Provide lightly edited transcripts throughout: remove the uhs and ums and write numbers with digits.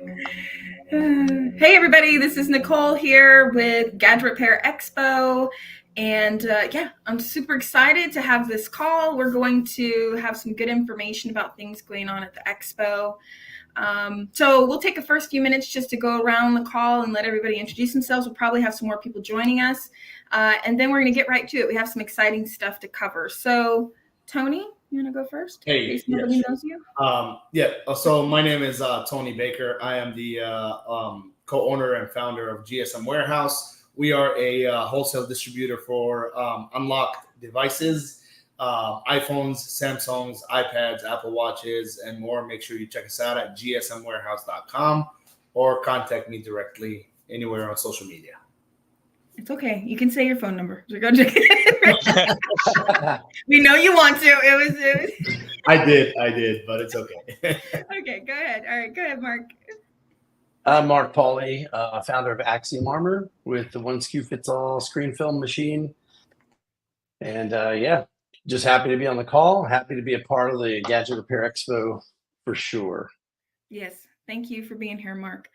Hey everybody, this is Nicole here with Gadget Repair Expo. And yeah, I'm super excited to have this call. We're going to have some good information about things going on at the expo. So we'll take the first few minutes just to go around the call and let everybody introduce themselves. We'll probably have some more people joining us. And then we're going to get right to it. We have some exciting stuff to cover. So Tony, you want to go first? Hey, in case nobody knows you. So my name is Tony Baker. I am the co-owner and founder of GSM Warehouse. We are a wholesale distributor for unlocked devices, iPhones, Samsungs, iPads, Apple Watches, and more. Make sure you check us out at gsmwarehouse.com or contact me directly anywhere on social media. It's okay. You can say your phone number. We know you want to. It was. I did, but it's okay. Okay, go ahead. All right, go ahead, Mark. I'm Mark Pauly, founder of Axiom Armor with the one SKU fits all screen film machine. And just happy to be on the call. Happy to be a part of the Gadget Repair Expo for sure. Yes, thank you for being here, Mark.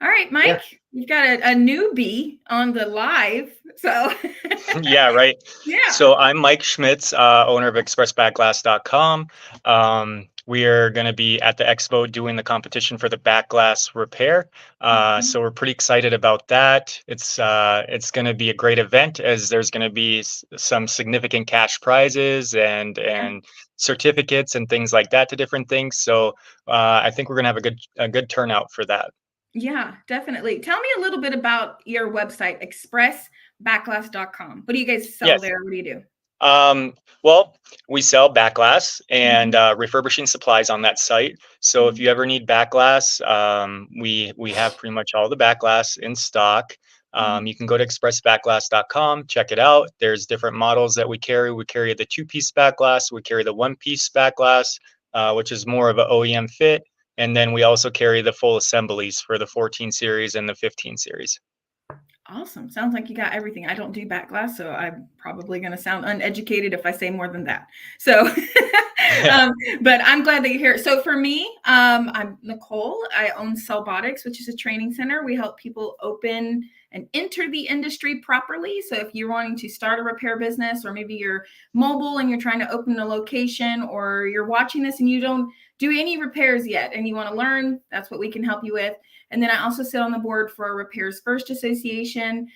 All right, Mike, You've got a newbie on the live, so. Yeah, right. Yeah. So I'm Mike Schmitz, owner of expressbackglass.com. We are going to be at the expo doing the competition for the backglass repair. So we're pretty excited about that. It's going to be a great event, as there's going to be some significant cash prizes and certificates and things like that to different things. So I think we're going to have a good turnout for that. Yeah, definitely. Tell me a little bit about your website, expressbackglass.com. What do you guys sell there? What do you do? Well, we sell backglass and refurbishing supplies on that site. So if you ever need backglass, we have pretty much all the backglass in stock. You can go to expressbackglass.com, check it out. There's different models that we carry. We carry the 2-piece backglass. We carry the 1-piece backglass, which is more of an OEM fit. And then we also carry the full assemblies for the 14 series and the 15 series. Awesome. Sounds like you got everything. I don't do backglass, so I'm probably going to sound uneducated if I say more than that. So, but I'm glad that you're here. So for me, I'm Nicole. I own Cellbotics, which is a training center. We help people open and enter the industry properly. So if you're wanting to start a repair business, or maybe you're mobile and you're trying to open a location, or you're watching this and you don't do any repairs yet and you want to learn, that's what we can help you with. And then I also sit on the board for Repairs First Association.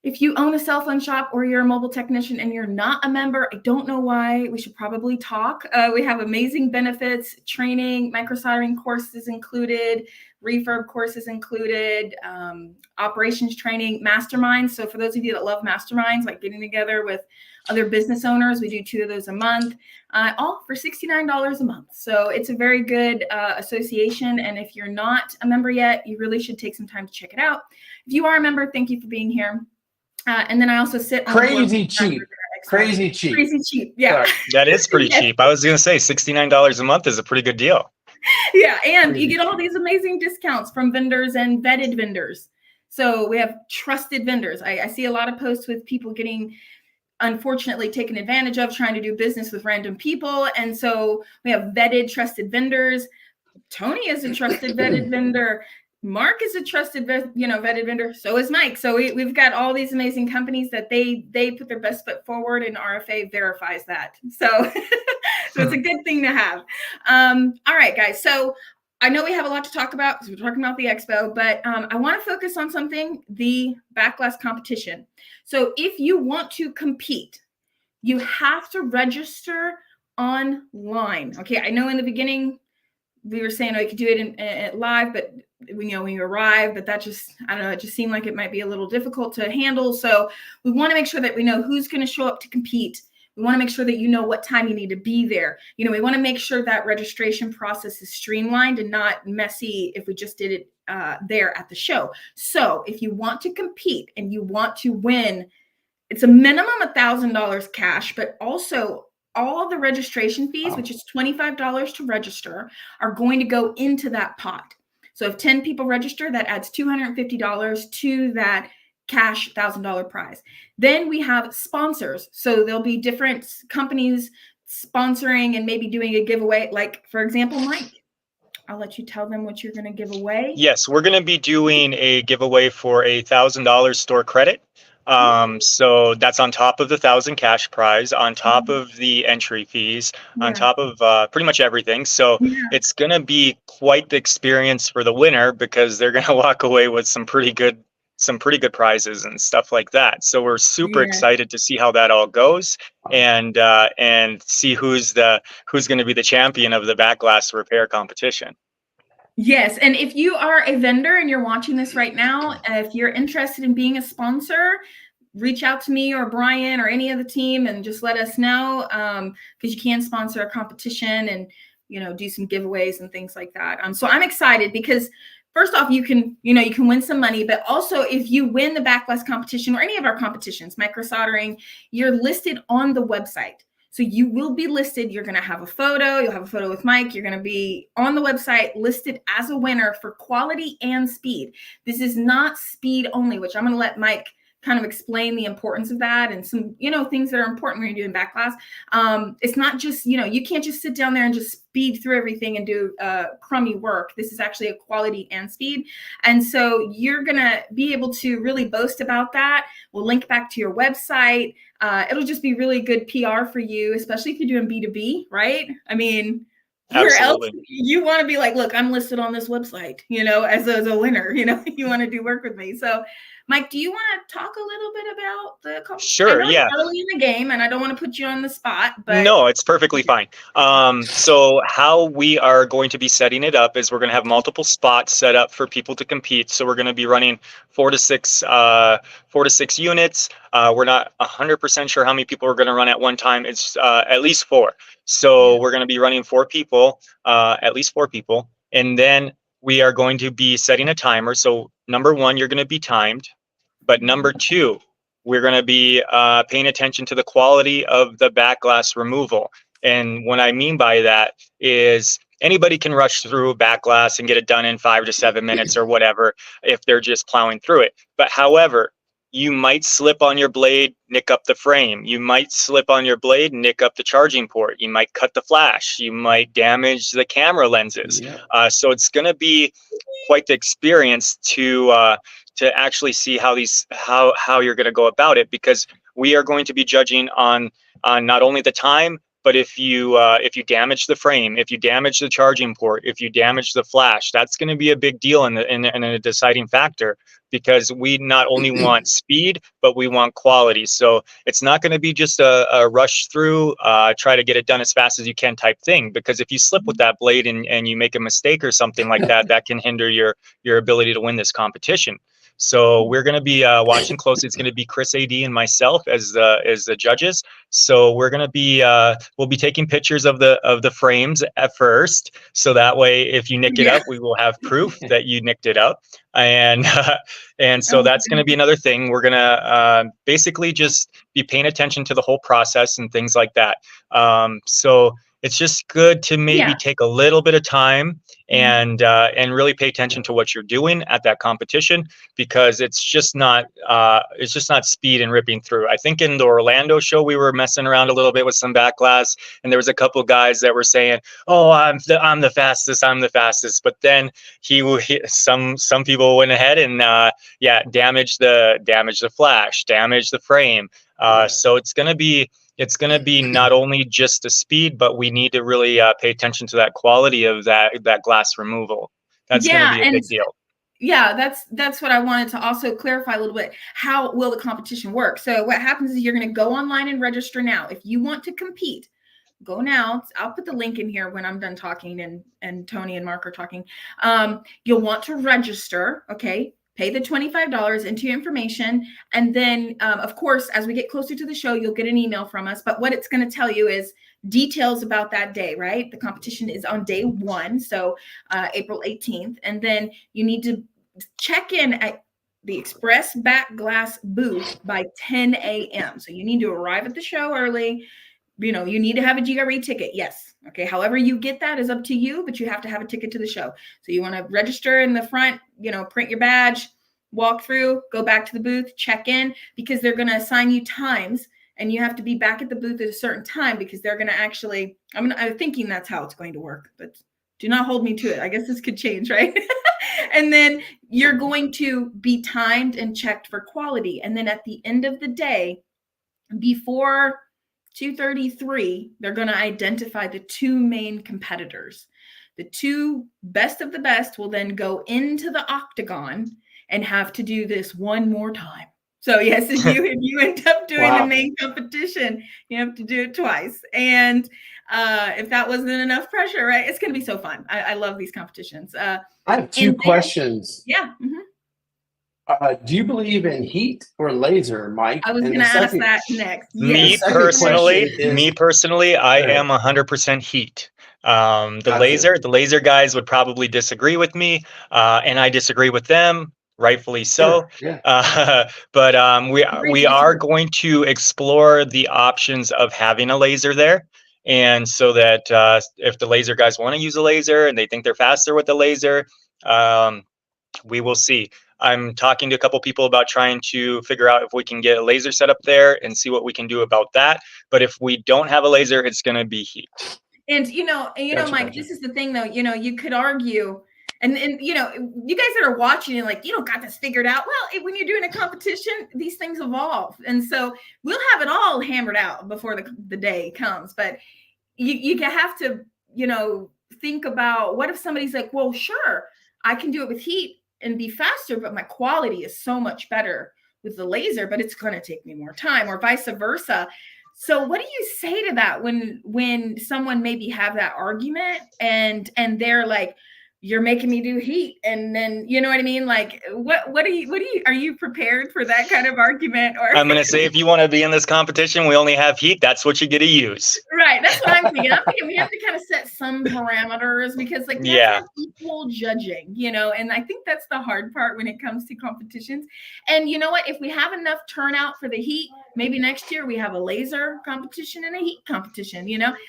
If you own a cell phone shop or you're a mobile technician and you're not a member, I don't know why. We should probably talk. We have amazing benefits, training, microsoldering courses included, refurb courses included, operations training, masterminds. So for those of you that love masterminds, like getting together with other business owners, we do 2 of those a month, all for $69 a month. So it's a very good association. And if you're not a member yet, you really should take some time to check it out. If you are a member, thank you for being here. And then I also sit on crazy cheap. Yeah. That is pretty cheap. I was going to say $69 a month is a pretty good deal. Yeah. And you get all these amazing discounts from vendors and vetted vendors. So we have trusted vendors. I see a lot of posts with people getting, unfortunately, taken advantage of trying to do business with random people. And so we have vetted, trusted vendors. Tony is a trusted, vetted vendor. Mark is a trusted, vetted vendor. So is Mike. So we've got all these amazing companies that they put their best foot forward, and RFA verifies that. So, so it's a good thing to have. All right, guys. So I know we have a lot to talk about because we're talking about the expo, but I want to focus on something, the backglass competition. So if you want to compete, you have to register online. Okay, I know in the beginning we were saying, you could do it in live, but when you arrive, but that just, I don't know, it just seemed like it might be a little difficult to handle. So we want to make sure that we know who's going to show up to compete. We want to make sure that you know what time you need to be there. We want to make sure that registration process is streamlined and not messy if we just did it there at the show. So if you want to compete and you want to win, it's a minimum $1,000 cash, but also all the registration fees, which is $25 to register, are going to go into that pot. So if 10 people register, that adds $250 to that cash $1,000 prize. Then we have sponsors. So there'll be different companies sponsoring and maybe doing a giveaway. Like, for example, Mike. I'll let you tell them what you're going to give away. Yes, we're going to be doing a giveaway for a $1,000 store credit. So that's on top of the 1,000 cash prize, on top of the entry fees, on Yeah. top of pretty much everything. So Yeah. it's going to be quite the experience for the winner, because they're going to walk away with some pretty good prizes and stuff like that. So we're super Yeah. excited to see how that all goes, and see who's going to be the champion of the back glass repair competition. Yes. And if you are a vendor and you're watching this right now, if you're interested in being a sponsor, reach out to me or Brian or any of the team and just let us know, because you can sponsor a competition and, you know, do some giveaways and things like that. So I'm excited because first off, you can win some money, but also if you win the back glass competition or any of our competitions, micro soldering, you're listed on the website. So you will be listed. You're going to have a photo. You'll have a photo with Mike. You're going to be on the website listed as a winner for quality and speed. This is not speed only, which I'm going to let Mike kind of explain the importance of that and some, things that are important when you're doing back glass. It's not just, you can't just sit down there and just speed through everything and do crummy work. This is actually a quality and speed. And so you're going to be able to really boast about that. We'll link back to your website. It'll just be really good PR for you, especially if you're doing B2B, right? I mean, where else you want to be like, look, I'm listed on this website, as a winner, you want to do work with me. So Mike, do you want to talk a little bit about the competition? Sure, I know yeah. It's early in the game, and I don't want to put you on the spot, but no, it's perfectly fine. So how we are going to be setting it up is we're going to have multiple spots set up for people to compete. So we're going to be running 4 to 6 units. We're not 100% sure how many people we're going to run at one time. It's at least 4. So we're going to be running 4 people, at least 4 people, and then we are going to be setting a timer. So number 1, you're going to be timed, but number 2, we're going to be paying attention to the quality of the back glass removal. And what I mean by that is anybody can rush through back glass and get it done in 5 to 7 minutes or whatever if they're just plowing through it. But however, you might slip on your blade, nick up the frame. You might slip on your blade, nick up the charging port. You might cut the flash. You might damage the camera lenses. Yeah. So it's going to be quite the experience to actually see how you're going to go about it, because we are going to be judging on not only the time, but if you damage the frame, if you damage the charging port, if you damage the flash, that's going to be a big deal and a deciding factor, because we not only want speed, but we want quality. So it's not going to be just a rush through, try to get it done as fast as you can type thing, because if you slip with that blade and you make a mistake or something like that, that can hinder your ability to win this competition. So we're going to be watching closely. It's going to be Chris AD and myself as the judges. So we're going to be we'll be taking pictures of the frames at first, so that way if you nick it up, we will have proof that you nicked it up. And so that's going to be another thing. We're going to basically just be paying attention to the whole process and things like that. So it's just good to maybe take a little bit of time and really pay attention to what you're doing at that competition, because it's just not speed and ripping through. I think in the Orlando show we were messing around a little bit with some back glass, and there was a couple of guys that were saying, "Oh, I'm the fastest," but then some people went ahead and damaged the flash, damaged the frame. So it's gonna be not only just the speed, but we need to really pay attention to that quality of that glass removal. That's going to be a big deal. Yeah, that's what I wanted to also clarify a little bit. How will the competition work? So what happens is you're going to go online and register now. If you want to compete, go now. I'll put the link in here when I'm done talking and Tony and Mark are talking. You'll want to register, okay? Pay the $25 into your information. And then, of course, as we get closer to the show, you'll get an email from us. But what it's going to tell you is details about that day, right? The competition is on day 1, so April 18th. And then you need to check in at the Express Back Glass booth by 10 a.m. So you need to arrive at the show early. You need to have a GRE ticket. Yes. Okay. However you get that is up to you, but you have to have a ticket to the show. So you want to register in the front, print your badge, walk through, go back to the booth, check in, because they're going to assign you times and you have to be back at the booth at a certain time, because they're going to actually, I'm thinking that's how it's going to work, but Do not hold me to it. I guess this could change, right? And then you're going to be timed and checked for quality. And then at the end of the day, before 2:33, they're going to identify the two main competitors. The two best of the best will then go into the octagon and have to do this one more time. So yes, if you end up doing the main competition, you have to do it twice. And if that wasn't enough pressure, right? It's going to be so fun. I love these competitions. I have two questions. Yeah. Do you believe in heat or laser, Mike? I was going to ask that next. Me personally, I am 100% heat. The laser guys would probably disagree with me, and I disagree with them, rightfully so. But we are going to explore the options of having a laser there. And so that if the laser guys want to use a laser and they think they're faster with the laser, we will see. I'm talking to a couple people about trying to figure out if we can get a laser set up there and see what we can do about that. But if we don't have a laser, it's going to be heat. And Mike, this is the thing though, you could argue, and you guys that are watching and like, you don't got this figured out. Well, when you're doing a competition, these things evolve. And so we'll have it all hammered out before the day comes. But you have to, think about, what if somebody's like, well, sure, I can do it with heat and be faster, but my quality is so much better with the laser, but it's going to take me more time, or vice versa. So what do you say to that when someone maybe have that argument and they're like, you're making me do heat, and then you know what I mean? Like, are you prepared for that kind of argument? Or I'm gonna say, if you want to be in this competition, we only have heat. That's what you get to use. Right. That's what I'm thinking. We have to kind of set some parameters, because like that's equal judging, and I think that's the hard part when it comes to competitions. And you know what? If we have enough turnout for the heat, maybe next year we have a laser competition and a heat competition.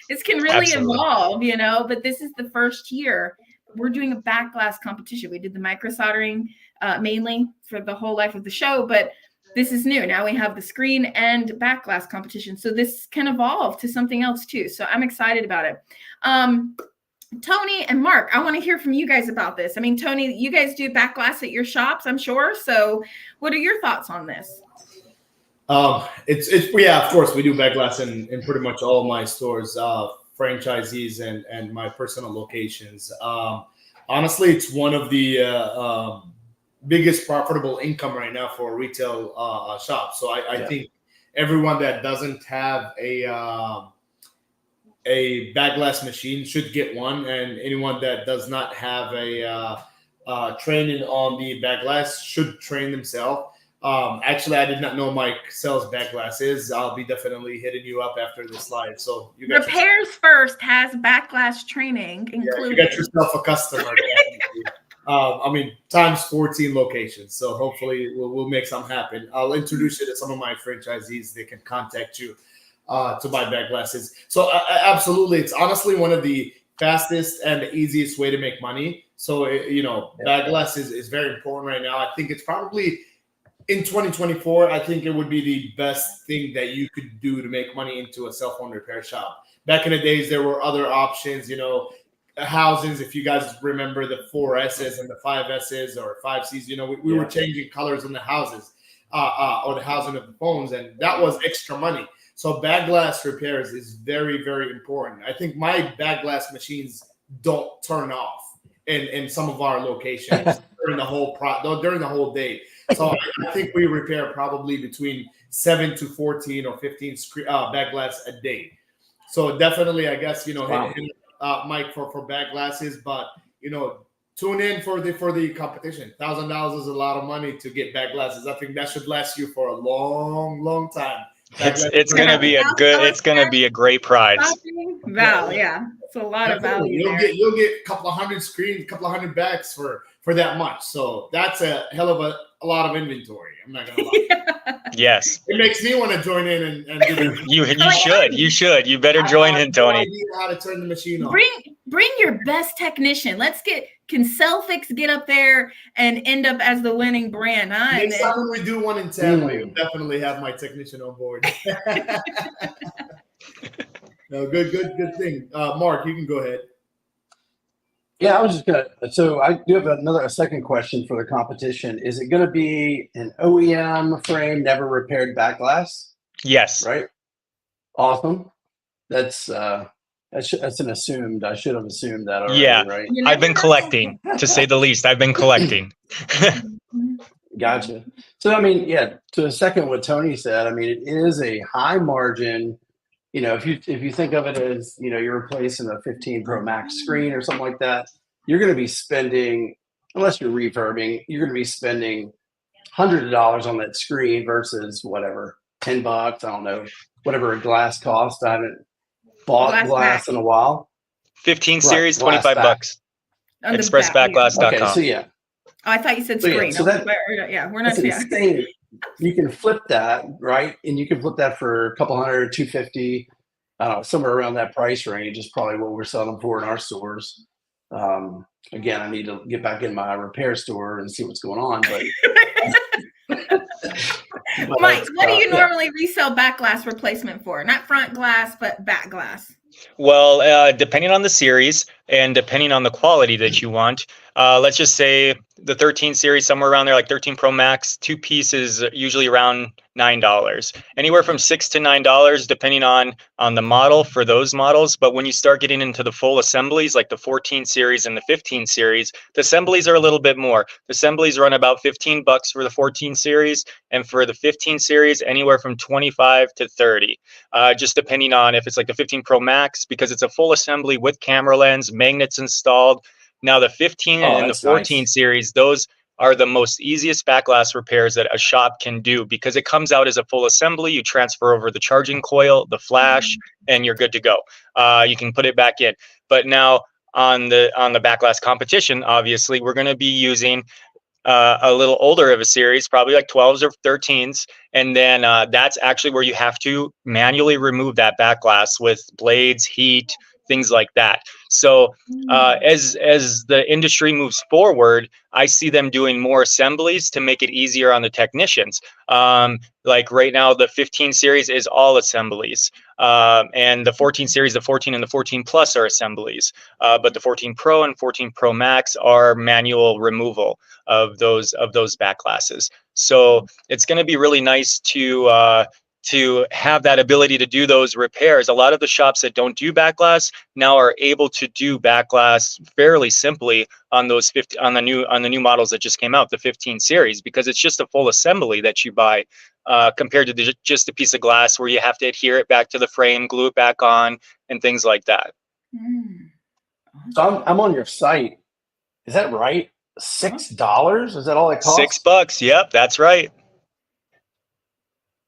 This can really evolve. But this is the first year we're doing a back glass competition. We did the micro soldering mainly for the whole life of the show, but this is new. Now we have the screen and back glass competition. So this can evolve to something else too. So I'm excited about it. Tony and Mark, I want to hear from you guys about this. I mean, Tony, you guys do back glass at your shops, I'm sure. So what are your thoughts on this? Of course we do back glass in pretty much all of my stores, franchisees and my personal locations. Honestly, it's one of the biggest profitable income right now for a retail shop. So I think everyone that doesn't have a back glass machine should get one, and anyone that does not have a training on the back glass should train themselves. Actually, I did not know Mike sells back glasses. I'll be definitely hitting you up after this live. So you got Repairs First has back glass training included. You got yourself a customer. Times 14 locations. So hopefully we'll make something happen. I'll introduce you to some of my franchisees. They can contact you to buy back glasses. So absolutely, it's honestly one of the fastest and the easiest way to make money. So back glass is very important right now. I think it's probably in 2024, I think it would be the best thing that you could do to make money into a cell phone repair shop. Back in the days, there were other options, housings. If you guys remember the 4Ss and the 5Ss or 5Cs, we were changing colors on the houses or the housing of the phones, and that was extra money. So back glass repairs is very, very important. I think my back glass machines don't turn off in some of our locations during the whole day. So I think we repair probably between 7 to 14 or 15 back glass a day. So definitely, I guess, hit Mike for back glasses, but tune in for the competition. $1,000 is a lot of money to get back glasses. I think that should last you for a long, long time. It's gonna be a great prize. Val, yeah, it's a lot of value. You'll get a couple of hundred screens, a couple of hundred backs for that much. So that's a hell of a lot of inventory. I'm not gonna lie. Yes, it makes me want to join in and do you should. You better join in, Tony. I have no idea how to turn the machine on. Bring your best technician. Can Cellfix get up there and end up as the winning brand? Next time when we do one in Tampa, we'll definitely have my technician on board. No, good thing. Mark, you can go ahead. Yeah, I was just gonna. So I do have a second question for the competition. Is it going to be an OEM frame, never repaired back glass? Yes. Right. Awesome. That's that's an assumed. I should have assumed that Yeah. already, right? You I've never been collecting, to say the least. I've been collecting. know. Gotcha. So I mean, yeah. To second what Tony said, I mean, it is a high margin. You know, if you think of it as, you know, you're replacing a 15 Pro Max screen or something like that, you're going to be spending, unless you're refurbing, you're going to be spending hundreds of dollars on that screen versus whatever, $10. I don't know, whatever a glass cost. I haven't bought Glass back glass in a while. 15 Right, series, glass 25 back. bucks. on the back. Yeah. Okay, so Expressbackglass.com. yeah, Oh, I thought you said so yeah, screen. so that Yeah, we're not. that's Yeah. insane. You can flip that, right? And you can flip that for a couple hundred, 250, I don't know, somewhere around that price range is probably what we're selling them for in our stores. Again, I need to get back in my repair store and see what's going on. But Mike, what do you yeah. normally resell back glass replacement for? Not front glass, but back glass. Well, depending on the series and depending on the quality that you want, let's just say the 13 series, somewhere around there, like 13 Pro Max, two pieces, usually around $9. Anywhere from $6 to $9, depending on the model for those models. But when you start getting into the full assemblies, like the 14 series and the 15 series, the assemblies are a little bit more. The assemblies run about $15 for the 14 series, and for the 15 series, anywhere from 25 to 30. Just depending on if it's like the 15 Pro Max, because it's a full assembly with camera lens, magnets installed. Now the 15 Oh, and the that's 14 nice. series, those are the most easiest back glass repairs that a shop can do, because it comes out as a full assembly. You transfer over the charging coil, the flash, and you're good to go. You can put it back in. But now on the back glass competition, obviously, we're going to be using a little older of a series, probably like 12s or 13s. And then that's actually where you have to manually remove that back glass with blades, heat, things like that. So as the industry moves forward, I see them doing more assemblies to make it easier on the technicians. Like right now, the 15 series is all assemblies. And the 14 series, the 14 and the 14 Plus are assemblies. But the 14 Pro and 14 Pro Max are manual removal of those back glasses. So it's going to be really nice to have that ability to do those repairs. A lot of the shops that don't do back glass now are able to do back glass fairly simply on those 50 on the new models that just came out, the 15 series, because it's just a full assembly that you buy, compared to just a piece of glass where you have to adhere it back to the frame, glue it back on, and things like that. So I'm on your site. Is that right? $6? Is that all it costs? $6. Yep, that's right.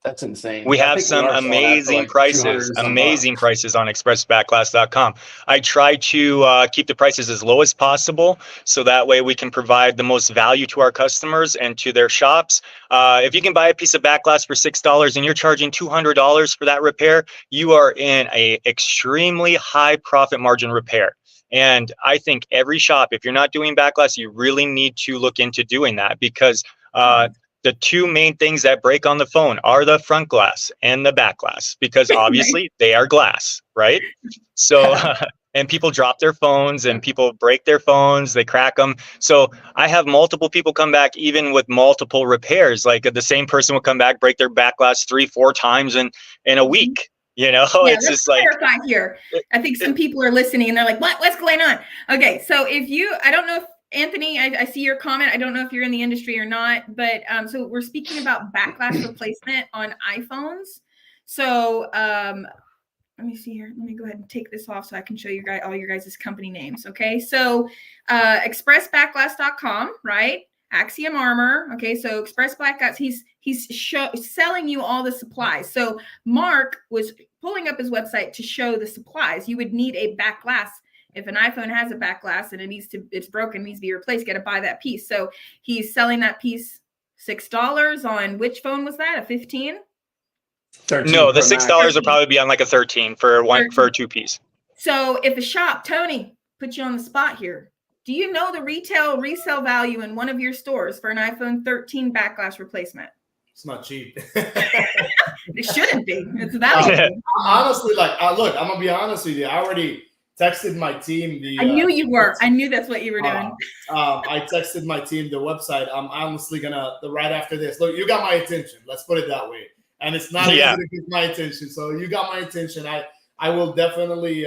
That's insane. We I have think we some are selling that for amazing like 200 prices, and some bucks. on expressbackglass.com. I try to keep the prices as low as possible, so that way we can provide the most value to our customers and to their shops. If you can buy a piece of back glass for $6 and you're charging $200 for that repair, you are in a extremely high profit margin repair. And I think every shop, if you're not doing back glass, you really need to look into doing that, because the two main things that break on the phone are the front glass and the back glass, because obviously they are glass, right? So, and people drop their phones and people break their phones, they crack them. So I have multiple people come back, even with multiple repairs. Like the same person will come back, break their back glass 3-4 times in a week. You know, yeah, it's let's just like, clarify here. I think some people are listening and they're like, what's going on? Okay, so I don't know if Anthony, I see your comment. I don't know if you're in the industry or not, but so we're speaking about back glass replacement on iPhones. So let me see here. Let me go ahead and take this off so I can show you guys all your guys' company names. Okay, so expressbackglass.com, right? Axiom Armor. Okay, so Express Black Glass, he's selling you all the supplies. So Mark was pulling up his website to show the supplies. You would need a back glass. If an iPhone has a back glass and it's broken, needs to be replaced, got to buy that piece. So he's selling that piece $6 on which phone was that? A 15? No, the $6 will probably be on like a 13 for a 2-piece. So if a shop, Tony, put you on the spot here. Do you know the retail resale value in one of your stores for an iPhone 13 back glass replacement? It's not cheap. It shouldn't be. It's valuable. Honestly, look, I'm gonna be honest with you. I already texted my team the. I knew you were. I knew that's what you were doing. I texted my team the website. I'm honestly right after this. Look, you got my attention. Let's put it that way. And it's not easy to get my attention. So you got my attention. I will definitely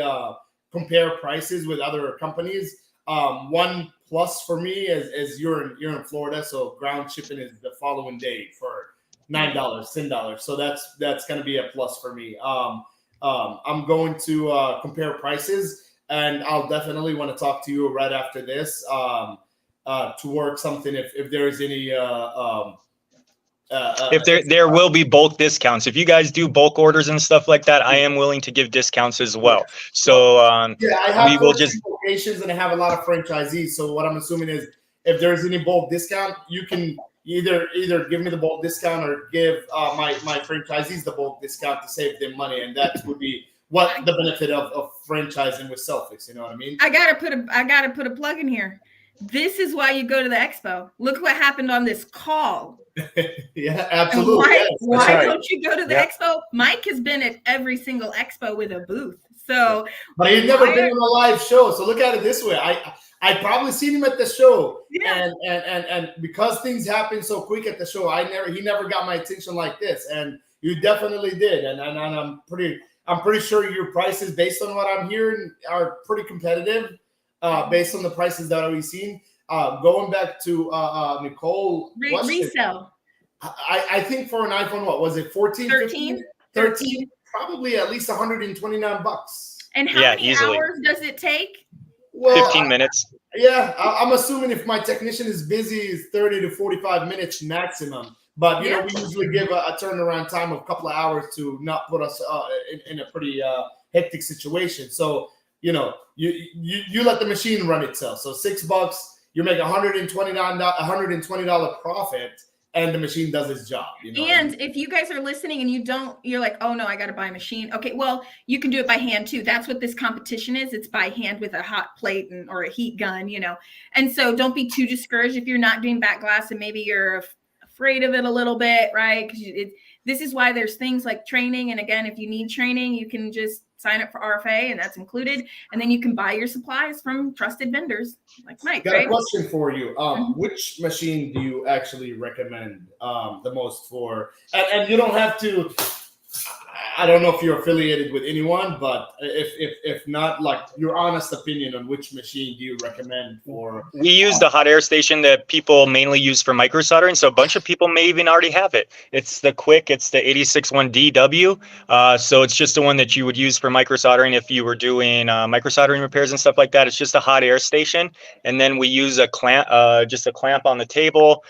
compare prices with other companies. One plus for me is you're in Florida, so ground shipping is the following day for $9, $10. So that's going to be a plus for me. I'm going to compare prices, and I'll definitely want to talk to you right after this to work something if there is any. If there will be bulk discounts. If you guys do bulk orders and stuff like that, I am willing to give discounts as well. So I have we will just locations and I have a lot of franchisees. So what I'm assuming is if there's any bulk discount, you can either give me the bulk discount or give my franchisees the bulk discount to save them money, and that would be what the benefit of franchising with Selfix. You know what I mean? I gotta put a plug in here. This is why you go to the expo. Look what happened on this call. Yeah, absolutely. Why don't you go to the expo? Mike has been at every single expo with a booth. So, but he's never been on a live show. So look at it this way. I probably seen him at the show, and because things happen so quick at the show, he never got my attention like this, and you definitely did. And I'm pretty sure your prices, based on what I'm hearing, are pretty competitive. Based on the prices that we've seen, going back to Nicole, resale. I think for an iPhone, what was it? 14, 13, probably at least $129. And how many hours does it take? Well, 15 minutes. Yeah, I'm assuming if my technician is busy, it's 30 to 45 minutes maximum. But we usually give a turnaround time of a couple of hours to not put us in a pretty hectic situation. So you let the machine run itself. So $6, you make $120 profit, and the machine does its job. And if you guys are listening and you're like, oh no, I got to buy a machine. Okay, well, you can do it by hand too. That's what this competition is. It's by hand with a hot plate or a heat gun, And so don't be too discouraged if you're not doing back glass and maybe you're afraid of it a little bit, right? Because this is why there's things like training. And again, if you need training, you can just sign up for RFA, and that's included. And then you can buy your supplies from trusted vendors like Mike. Got a question for you. Which machine do you actually recommend the most for? And you don't have to. I don't know if you're affiliated with anyone, but if not, like your honest opinion on which machine do you recommend for? We use the hot air station that people mainly use for micro soldering, so a bunch of people may even already have it. It's the 861DW. So it's just the one that you would use for micro soldering if you were doing micro soldering repairs and stuff like that. It's just a hot air station, and then we use a clamp, just a clamp on the table.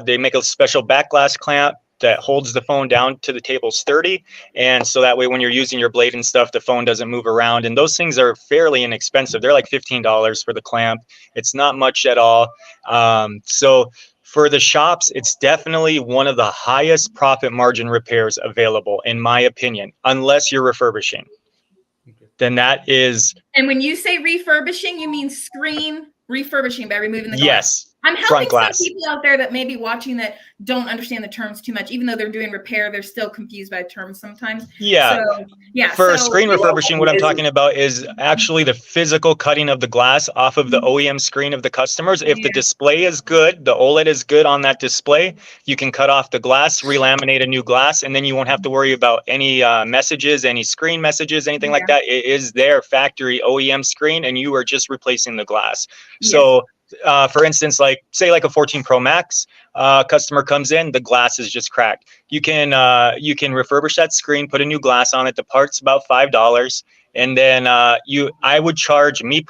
They make a special back glass clamp that holds the phone down to the table sturdy, and so that way when you're using your blade and stuff, the phone doesn't move around. And those things are fairly inexpensive. They're like $15 for the clamp. It's not much at all. So for the shops, it's definitely one of the highest profit margin repairs available, in my opinion, unless you're refurbishing. Then that is. And when you say refurbishing, you mean screen refurbishing by removing the glass? Yes. I'm helping some people out there that may be watching that don't understand the terms too much. Even though they're doing repair, they're still confused by terms sometimes. Yeah. For screen refurbishing, what I'm talking about is actually the physical cutting of the glass off of the OEM screen of the customers. If the display is good, the OLED is good on that display, you can cut off the glass, relaminate a new glass, and then you won't have to worry about any messages, any screen messages, anything like that. It is their factory OEM screen, and you are just replacing the glass. So for instance, say a 14 Pro Max, customer comes in, the glass is just cracked. You can refurbish that screen, put a new glass on it. The part's about $5, and then I would charge the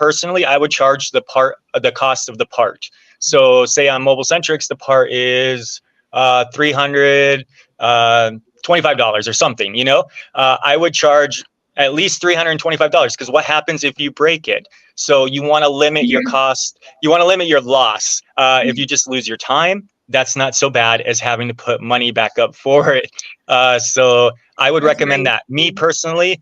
cost of the part. So say on Mobile Centrics, the part is $325 or something. I would charge at least $325, because what happens if you break it? So you want to limit your cost. You want to limit your loss. If you just lose your time, that's not so bad as having to put money back up for it. So I would recommend that. Me personally,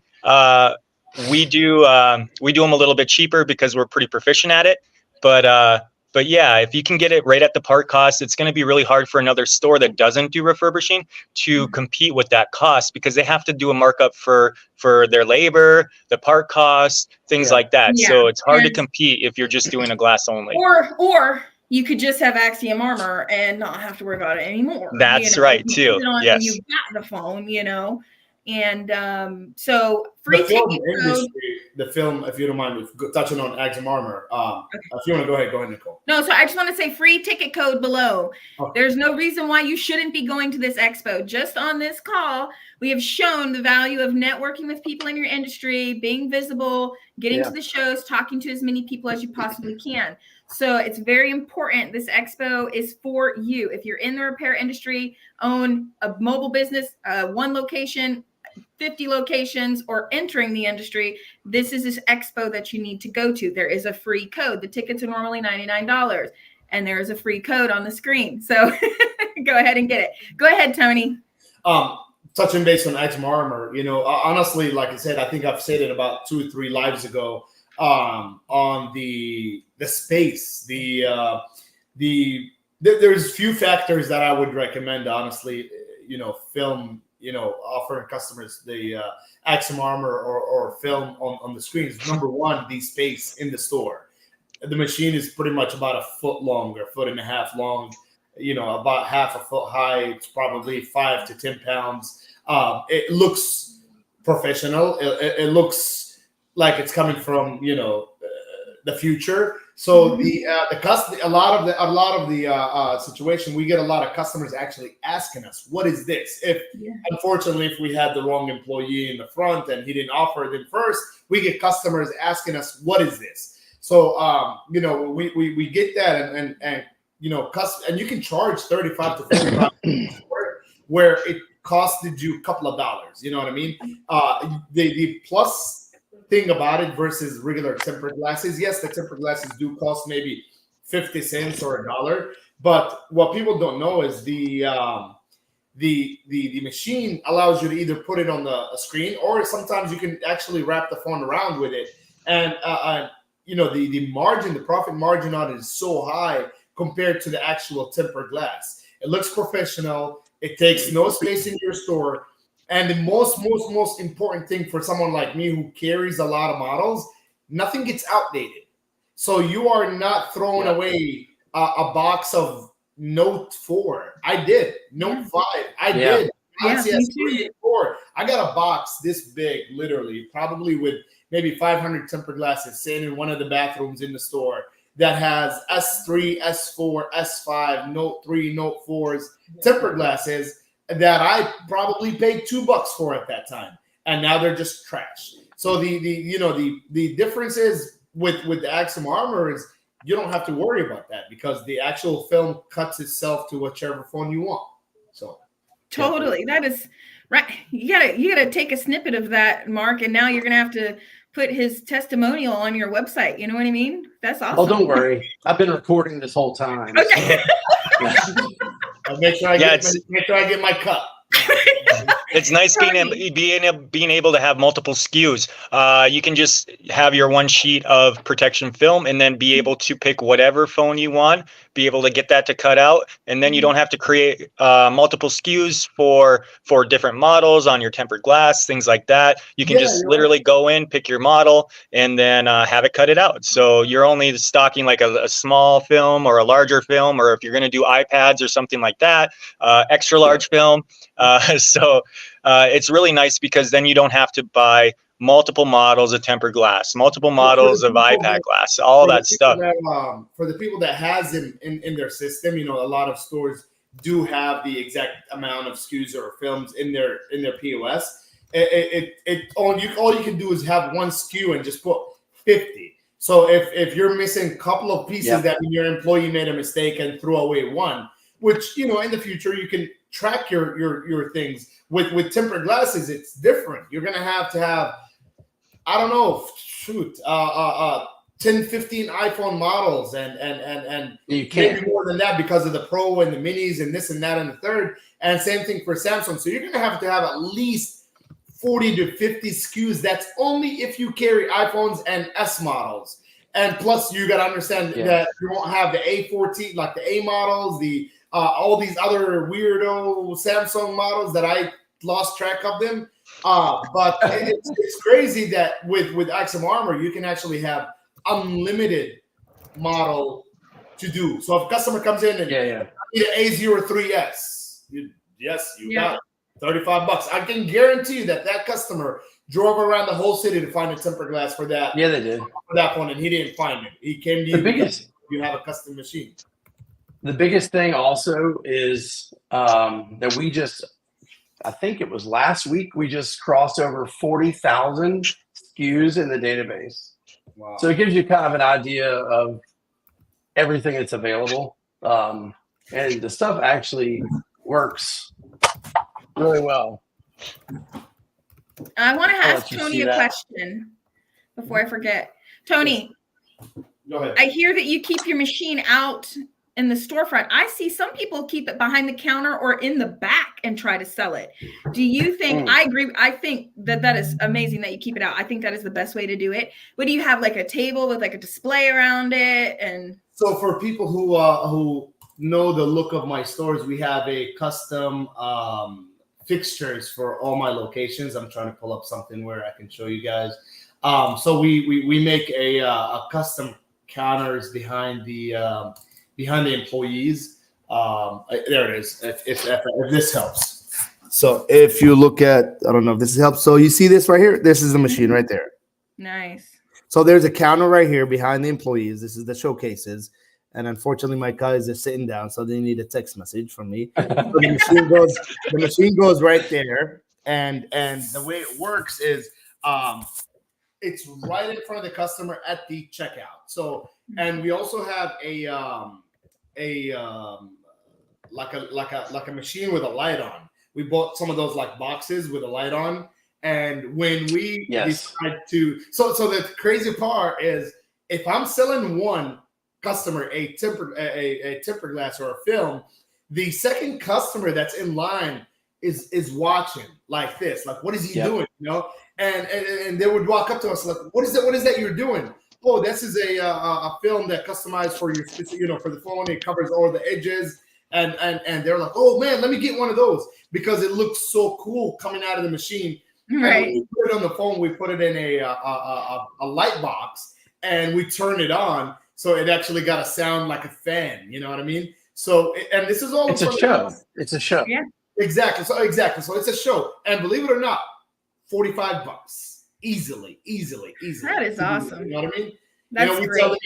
we do them a little bit cheaper because we're pretty proficient at it. But But yeah, if you can get it right at the part cost, it's going to be really hard for another store that doesn't do refurbishing to compete with that cost, because they have to do a markup for their labor, the part cost, things like that. Yeah. So it's hard to And- compete if you're just doing a glass only. Or you could just have Axiom Armor and not have to worry about it anymore. That's you know? right, You too. put it on Yes. and you got the phone, you know. And so free The film ticket code. industry, the film, if you don't mind, touching on Axiom Armor. If you want to go ahead, Nicole. No, so I just want to say free ticket code below. Okay. There's no reason why you shouldn't be going to this expo. Just on this call, we have shown the value of networking with people in your industry, being visible, getting to the shows, talking to as many people as you possibly can. So it's very important. This expo is for you. If you're in the repair industry, own a mobile business, one location, 50 locations, or entering the industry, this is this expo that you need to go to. There is a free code. The tickets are normally $99, and there is a free code on the screen. So go ahead and get it. Go ahead, Tony. Touching base on Axiom Armor, you know, honestly, like I said, I think I've said it about 2 or 3 lives ago. On the space, there's few factors that I would recommend, honestly, you know, film, you know, offering customers the Axiom Armor or film on the screens. Number one, the space in the store. The machine is pretty much about a foot long or 1.5 feet long, you know, about half a foot high. It's probably 5 to 10 pounds. It looks professional. It looks like it's coming from, you know, the future. So a lot of the situation, we get a lot of customers actually asking us, what is this? Unfortunately, if we had the wrong employee in the front and he didn't offer them first, we get customers asking us, what is this? So, you know, we get that and you know, and you can charge $35 to $45 where it costed you a couple of dollars. You know what I mean? The plus thing about it versus regular tempered glasses, yes, the tempered glasses do cost maybe 50 cents or $1, but what people don't know is the machine allows you to either put it on the screen, or sometimes you can actually wrap the phone around with it, and you know, the margin, the profit margin on it is so high compared to the actual tempered glass. It looks professional. It takes no space in your store. And the most important thing for someone like me who carries a lot of models, nothing gets outdated. So you are not throwing away a box of Note 4. I did. Note 5. I did. CS3 and 4. I got a box this big, literally, probably with maybe 500 tempered glasses sitting in one of the bathrooms in the store that has S3, S4, S5, Note 3, Note 4s, tempered glasses that I probably paid $2 for at that time, and now they're just trash. So the difference is with the Axiom Armor is you don't have to worry about that because the actual film cuts itself to whichever phone you want. So totally, that is right. You gotta take a snippet of that, Mark, and now you're gonna have to put his testimonial on your website. You know what I mean? That's awesome. Oh, don't worry. I've been recording this whole time. Okay. So. I'll make sure I get my cut. It's nice being able to have multiple SKUs. You can just have your one sheet of protection film and then be able to pick whatever phone you want, be able to get that to cut out, and then you don't have to create multiple SKUs for different models on your tempered glass, things like that. You can just literally go in, pick your model, and then have it cut it out. So you're only stocking like a small film or a larger film, or if you're going to do iPads or something like that, extra large film. So it's really nice because then you don't have to buy multiple models of tempered glass, multiple models of iPad glass, all that stuff. For the people that has them in their system, you know, a lot of stores do have the exact amount of SKUs or films in their POS. All you can do is have one SKU and just put 50. So if you're missing a couple of pieces, that means your employee made a mistake and threw away one, which, you know, in the future you can track your things. With tempered glasses, it's different. You're gonna have to have, I don't know, 10, 15 iPhone models and you can't. maybe more than that because of the Pro and the Minis and this and that and the third. And same thing for Samsung. So you're gonna have to have at least 40 to 50 SKUs. That's only if you carry iPhones and S models. And plus, you got to understand that you won't have the A14, like the A models, the all these other weirdo Samsung models that I lost track of them. But it's crazy that with Axiom Armor, you can actually have unlimited model to do. So if a customer comes in and need an A03S, you got it. $35. I can guarantee you that customer drove around the whole city to find a tempered glass for that. Yeah, they did. For that one, and he didn't find it. He came to you because you have a custom machine. The biggest thing also is that we just, I think it was last week, we just crossed over 40,000 SKUs in the database. Wow. So it gives you kind of an idea of everything that's available. And the stuff actually works really well. I want to ask Tony a question before I forget. Tony, go ahead. I hear that you keep your machine out in the storefront. I see some people keep it behind the counter or in the back and try to sell it. Do you think, I agree, I think that is amazing that you keep it out. I think that is the best way to do it. But do you have like a table with like a display around it? And so for people who know the look of my stores, we have a custom fixtures for all my locations. I'm trying to pull up something where I can show you guys. So we make a custom counters behind the employees. There it is. If this helps. So if you look at, I don't know if this helps. So you see this right here? This is the machine right there. Nice. So there's a counter right here behind the employees. This is the showcases. And unfortunately, my guys are sitting down, so they need a text message from me. So the machine goes right there, and the way it works is it's right in front of the customer at the checkout. So, and we also have like a machine with a light on. We bought some of those like boxes with a light on, and when we decide to, so the crazy part is if I'm selling one customer a tempered glass or a film, the second customer that's in line is watching like this, like what is he doing, you know? And they would walk up to us like, what is that you're doing? Oh, this is a film that customized for your, for the phone. It covers all the edges, and they're like, oh man, let me get one of those because it looks so cool coming out of the machine. Right. And we put it on the phone. We put it in a light box, and we turn it on. So it actually got a sound like a fan, you know what I mean? So, and this is all. It's a show. It's a show. Yeah. Exactly. So it's a show, and believe it or not, $45 easily. That is awesome. You know what I mean? That's we great. tell them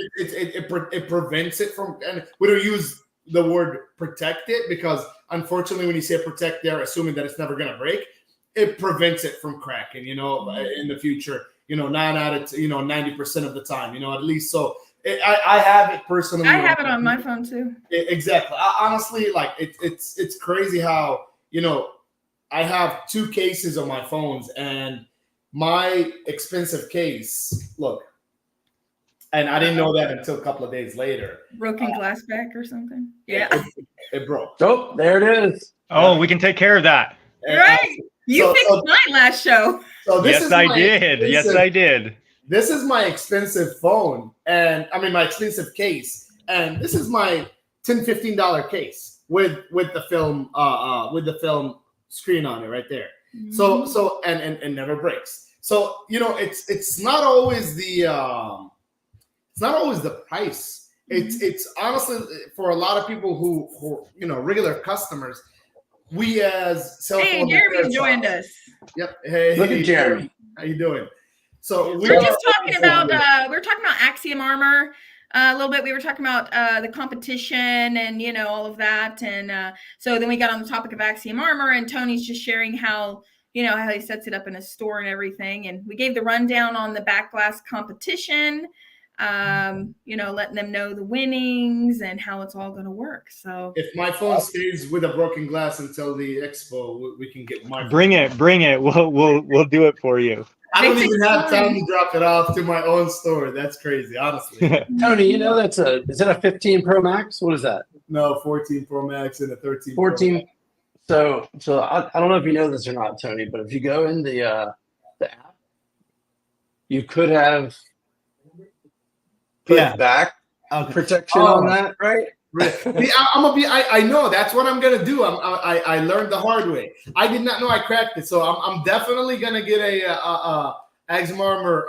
it prevents it from, and we don't use the word protect it because unfortunately, when you say protect, they're assuming that it's never going to break. It prevents it from cracking. In the future. 9 out of 90% of the time. At least so. I have it personally. I have it on my phone too. Exactly. Honestly, like it's crazy how I have 2 cases on my phones, and my expensive case. Look, and I didn't know that until a couple of days later. Broken glass back or something. Yeah. It broke. Oh, there it is. Oh, we can take care of that. Right. You fixed mine last show. So yes, I did. Yes, I did. This is my expensive phone, and I mean my expensive case, and this is my $10-15 case with the film screen on it right there. Mm-hmm. So and never breaks. So it's not always the price. It's honestly for a lot of people who regular customers. We as cell phone. Hey, Jeremy joined us. Yep. Hey, look at Jeremy. How you doing? So we're just talking about Axiom Armor a little bit. We were talking about the competition and all of that, and so then we got on the topic of Axiom Armor, and Tony's just sharing how how he sets it up in a store and everything, and we gave the rundown on the back glass competition, letting them know the winnings and how it's all going to work. So if my phone stays with a broken glass until the expo, we can get my phone. Bring it. We'll do it for you. I don't even have time to drop it off to my own store. That's crazy, honestly. Tony, is that a 15 Pro Max? What is that? No, 14 Pro Max and a 13 14. Pro Max. So I don't know if you know this or not, Tony, but if you go in the app, you could have put back Okay. protection on that, right? See, I know that's what I'm gonna do. I learned the hard way. I did not know I cracked it, so I'm definitely gonna get a Axim Armor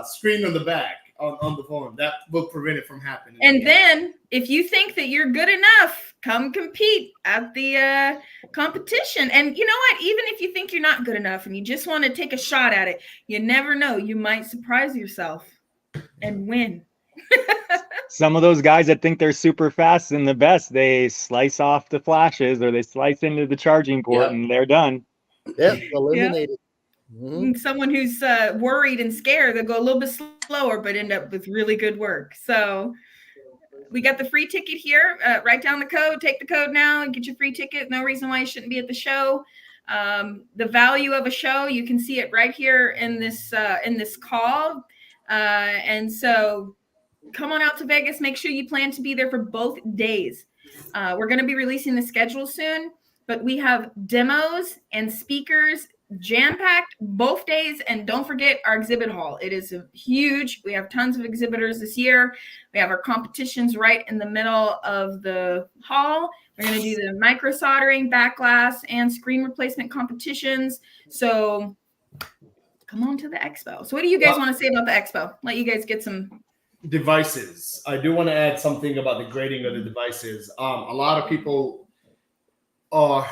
screen on the back on the phone. That will prevent it from happening. And then, if you think that you're good enough, come compete at the competition. And you know what? Even if you think you're not good enough and you just want to take a shot at it, you never know. You might surprise yourself and win. Some of those guys that think they're super fast and the best, they slice off the flashes or they slice into the charging port and they're done. Yeah, eliminated. Mm-hmm. Someone who's worried and scared, they'll go a little bit slower, but end up with really good work. So we got the free ticket here. Write down the code, take the code now, and get your free ticket. No reason why you shouldn't be at the show. The value of a show, you can see it right here in this call. And so come on out to Vegas. Make sure you plan to be there for both days. We're going to be releasing the schedule soon, but we have demos and speakers jam-packed both days. And don't forget our exhibit hall. It is huge. We have tons of exhibitors this year. We have our competitions right in the middle of the hall. We're going to do the micro soldering, back glass, and screen replacement competitions. So come on to the expo. So what do you guys want to say about the expo? Let you guys get some devices. I do want to add something about the grading of the devices. A lot of people are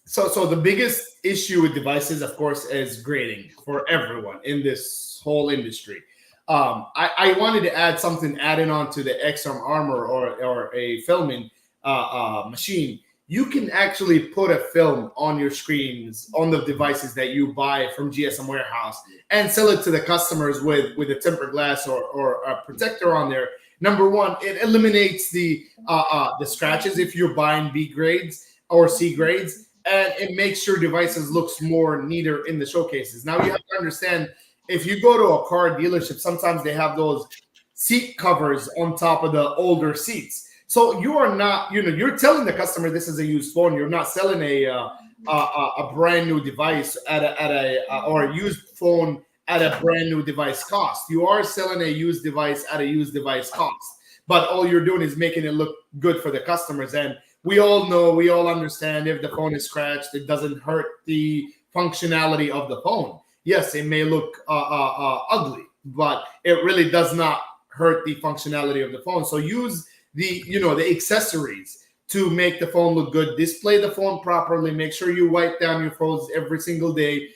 so the biggest issue with devices, of course, is grading for everyone in this whole industry. I wanted to add something adding on to the XM Armor or a filming machine. You can actually put a film on your screens on the devices that you buy from GSM Warehouse and sell it to the customers with a tempered glass or a protector on there. Number one, it eliminates the scratches if you're buying B grades or C grades, and it makes your devices looks more neater in the showcases. Now you have to understand, if you go to a car dealership, sometimes they have those seat covers on top of the older seats. So you are not, you're telling the customer this is a used phone. You're not selling a brand new device or a used phone at a brand new device cost. You are selling a used device at a used device cost. But all you're doing is making it look good for the customers. And we all know, we all understand, if the phone is scratched, it doesn't hurt the functionality of the phone. Yes, it may look ugly, but it really does not hurt the functionality of the phone. So use the accessories to make the phone look good. Display the phone properly. Make sure you wipe down your phones every single day.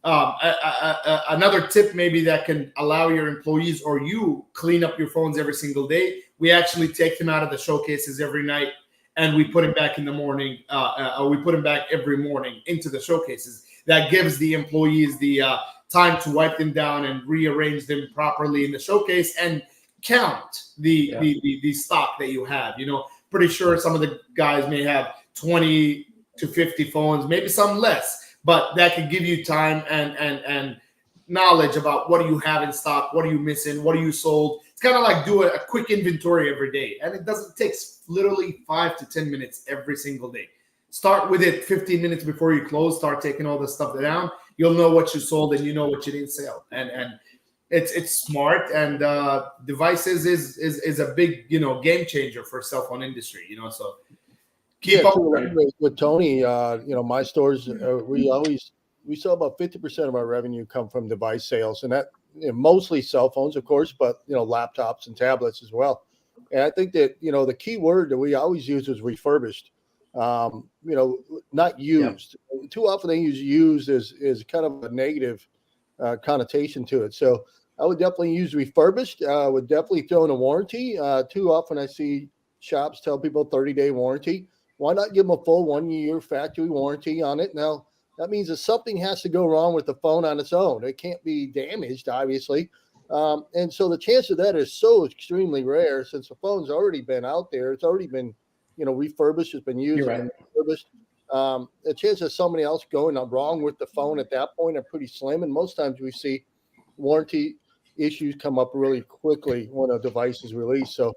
Another tip maybe that can allow your employees or you clean up your phones every single day. We actually take them out of the showcases every night and we put them back in the morning. We put them back every morning into the showcases. That gives the employees the time to wipe them down and rearrange them properly in the showcase and count the stock that you have. Pretty sure some of the guys may have 20 to 50 phones, maybe some less, but that could give you time and knowledge about what do you have in stock, what are you missing, what are you sold. It's kind of like doing a quick inventory every day, and it takes literally 5 to 10 minutes every single day. Start with it 15 minutes before you close. Start taking all the stuff down. You'll know what you sold and you know what you didn't sell, and it's smart. And devices is a big game changer for cell phone industry. So keep up with Tony. My stores we sell about 50% of our revenue come from device sales, and that mostly cell phones, of course, but laptops and tablets as well. And I think that the key word that we always use is refurbished. Not used. Yeah. Too often they use used as kind of a negative connotation to it. So I would definitely use refurbished. I would definitely throw in a warranty. Too often I see shops tell people 30-day warranty. Why not give them a full 1-year factory warranty on it? Now, that means that something has to go wrong with the phone on its own. It can't be damaged, obviously. And so the chance of that is so extremely rare, since the phone's already been out there. It's already been refurbished, has been used and refurbished. The chance of somebody else going wrong with the phone at that point are pretty slim. And most times we see warranty issues come up really quickly when a device is released. So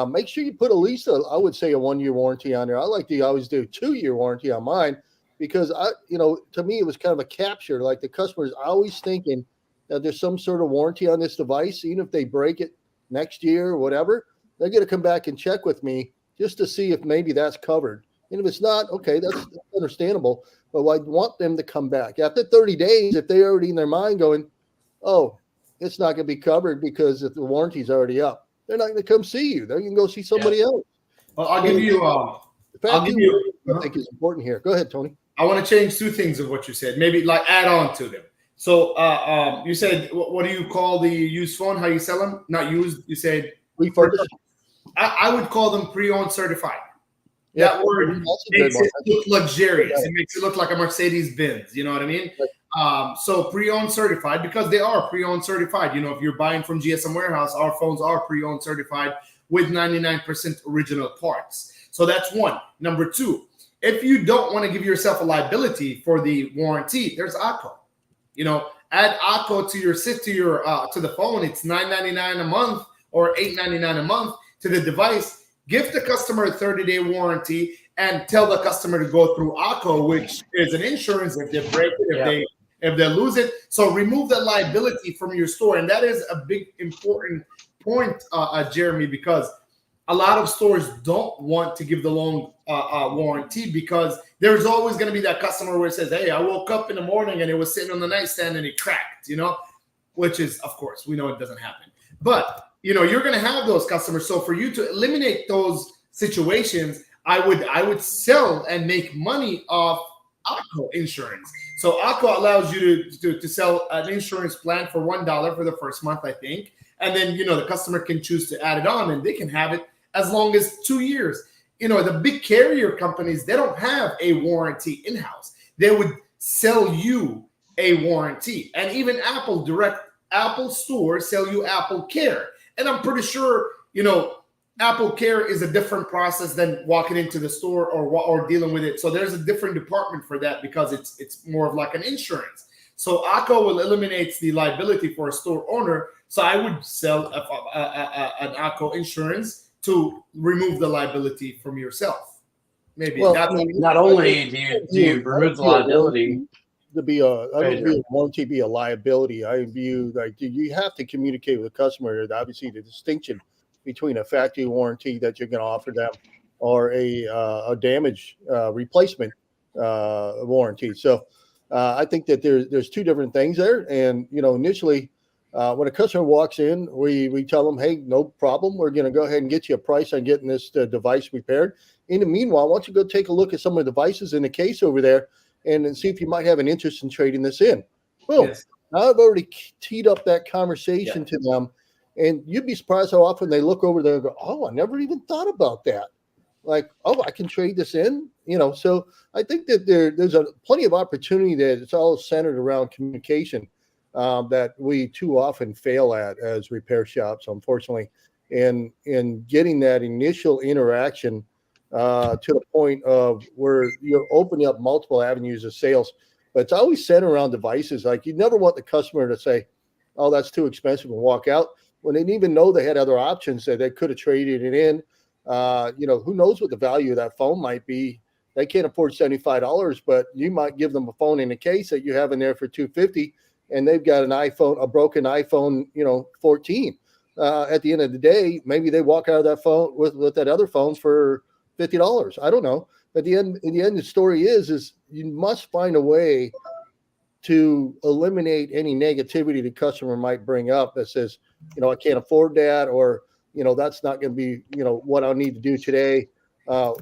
make sure you put at least I would say a 1-year warranty on there. I like to always do a 2-year warranty on mine, because to me, it was kind of a capture. Like, the customer is always thinking that there's some sort of warranty on this device. Even if they break it next year, whatever, they're going to come back and check with me just to see if maybe that's covered. And if it's not, okay, that's understandable. But I want them to come back. After 30 days, if they're already in their mind going, oh, it's not going to be covered because if the warranty's already up, they're not going to come see you. They're going to go see somebody else. Well, I'll give you. I think is important here. Go ahead, Tony. I want to change two things of what you said. Maybe like add on to them. So you said, what do you call the used phone? How you sell them? Not used. You said refurbished. I would call them pre-owned certified. Yeah, that word makes it look luxurious. It makes it look like a Mercedes Benz. You know what I mean? So pre-owned certified, because they are pre-owned certified. You know, if you're buying from GSM Warehouse, our phones are pre-owned certified with 99% original parts. So that's one. Number two, if you don't want to give yourself a liability for the warranty, there's ACO. You know, add ACO to your to the phone. It's $9.99 a month or $8.99 a month to the device. Give the customer a 30-day warranty and tell the customer to go through ACO, which is an insurance if they break it, if they lose it. So remove the liability from your store. And that is a big important point, Jeremy, because a lot of stores don't want to give the long warranty because there's always going to be that customer where it says, hey, I woke up in the morning and it was sitting on the nightstand and it cracked, you know, which is, of course, we know it doesn't happen. But you know, you're going to have those customers. So for you to eliminate those situations, I would sell and make money off ACO insurance. So ACO allows you to sell an insurance plan for $1 for the first month, I think. And then, you know, the customer can choose to add it on and they can have it as long as 2 years. You know, the big carrier companies, they don't have a warranty in-house. They would sell you a warranty. And even Apple stores sell you Apple Care. And I'm pretty sure, you know, Apple Care is a different process than walking into the store or dealing with it. So there's a different department for that because it's more of like an insurance. So ACO will eliminate the liability for a store owner. So I would sell an ACO insurance to remove the liability from yourself. Maybe not only do you remove the liability. I don't view warranty be a liability. I view like you have to communicate with the customer. Obviously, the distinction between a factory warranty that you're going to offer them or a damage replacement warranty. So I think that there's two different things there. And you know, initially, when a customer walks in, we tell them, hey, no problem. We're going to go ahead and get you a price on getting this device repaired. In the meanwhile, why don't you go take a look at some of the devices in the case over there and see if you might have an interest in trading this in. Well, yes. I've already teed up that conversation to them, and you'd be surprised how often they look over there and go, oh, I never even thought about that. Like, oh, I can trade this in, you know. So I think that there's plenty of opportunity that it's all centered around communication that we too often fail at as repair shops, unfortunately, and in getting that initial interaction to the point of where you're opening up multiple avenues of sales, but it's always centered around devices. Like you never want the customer to say, oh, that's too expensive and walk out when they didn't even know they had other options that they could have traded it in. You know, who knows what the value of that phone might be. They can't afford $75, but you might give them a phone in a case that you have in there for $250 and they've got a broken iPhone, you know, 14. At the end of the day, maybe they walk out of that phone with that other phone for $50. I don't know. But in the end, the story is you must find a way to eliminate any negativity the customer might bring up that says, you know, I can't afford that, or, you know, that's not going to be, you know, what I'll need to do today. How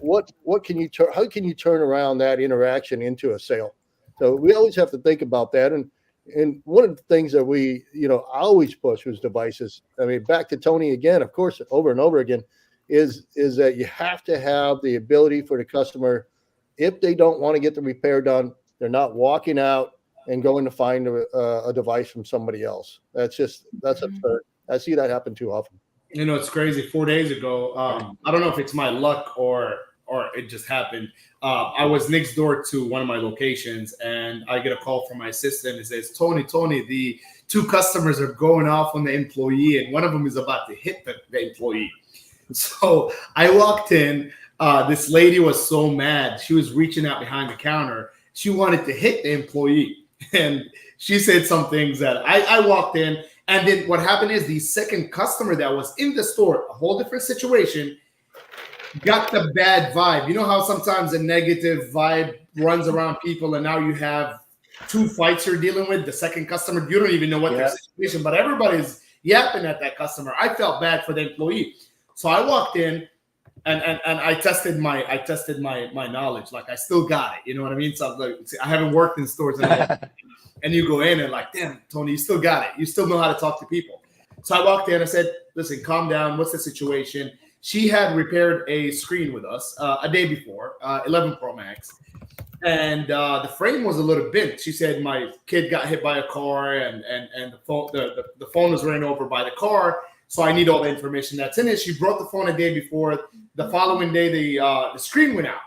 can you turn around that interaction into a sale? So we always have to think about that. And one of the things that we, you know, always push was devices. I mean, back to Tony again, of course, over and over again, is that you have to have the ability for the customer, if they don't want to get the repair done, they're not walking out and going to find a device from somebody else. That's absurd. I see that happen too often. You know, it's crazy. 4 days ago, I don't know if it's my luck or it just happened. I was next door to one of my locations, and I get a call from my assistant. It says, Tony, the two customers are going off on the employee, and one of them is about to hit the employee. So I walked in. This lady was so mad. She was reaching out behind the counter. She wanted to hit the employee. And she said some things that I walked in, And then what happened is the second customer that was in the store, a whole different situation, got the bad vibe. You know how sometimes a negative vibe runs around people, and now you have two fights you're dealing with. The second customer, you don't even know what their situation, but everybody's yapping at that customer. I felt bad for the employee, so I walked in and I tested my knowledge. Like, I still got it. You know what I mean? So like, I haven't worked in stores in a while. And you go in and like, damn, Tony, you still got it. You still know how to talk to people. So I walked in. I said, listen, calm down. What's the situation? She had repaired a screen with us a day before, 11 Pro Max. And the frame was a little bent. She said, my kid got hit by a car and the phone was ran over by the car. So I need all the information that's in it. She brought the phone a day before. The following day, the screen went out.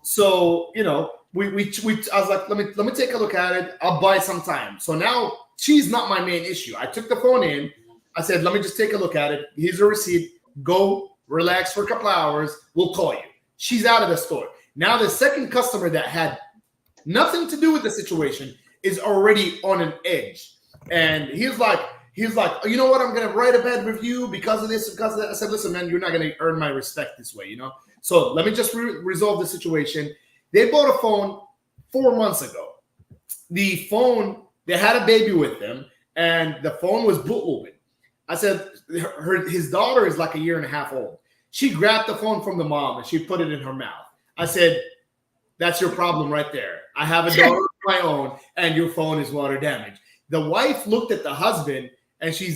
So, you know, I was like, let me take a look at it. I'll buy some time. So now she's not my main issue. I took the phone in. I said, let me just take a look at it. Here's a receipt. Go relax for a couple of hours. We'll call you. She's out of the store. Now the second customer that had nothing to do with the situation is already on an edge. And he's like, oh, you know what? I'm going to write a bad review because of this, because of that. I said, listen, man, you're not going to earn my respect this way, you know? So let me just resolve the situation. They bought a phone 4 months ago. The phone, they had a baby with them, and the phone was bootlooping. I said, his daughter is like 1.5 years old. She grabbed the phone from the mom and she put it in her mouth. I said, that's your problem right there. I have a daughter of my own, and your phone is water damaged. The wife looked at the husband, and she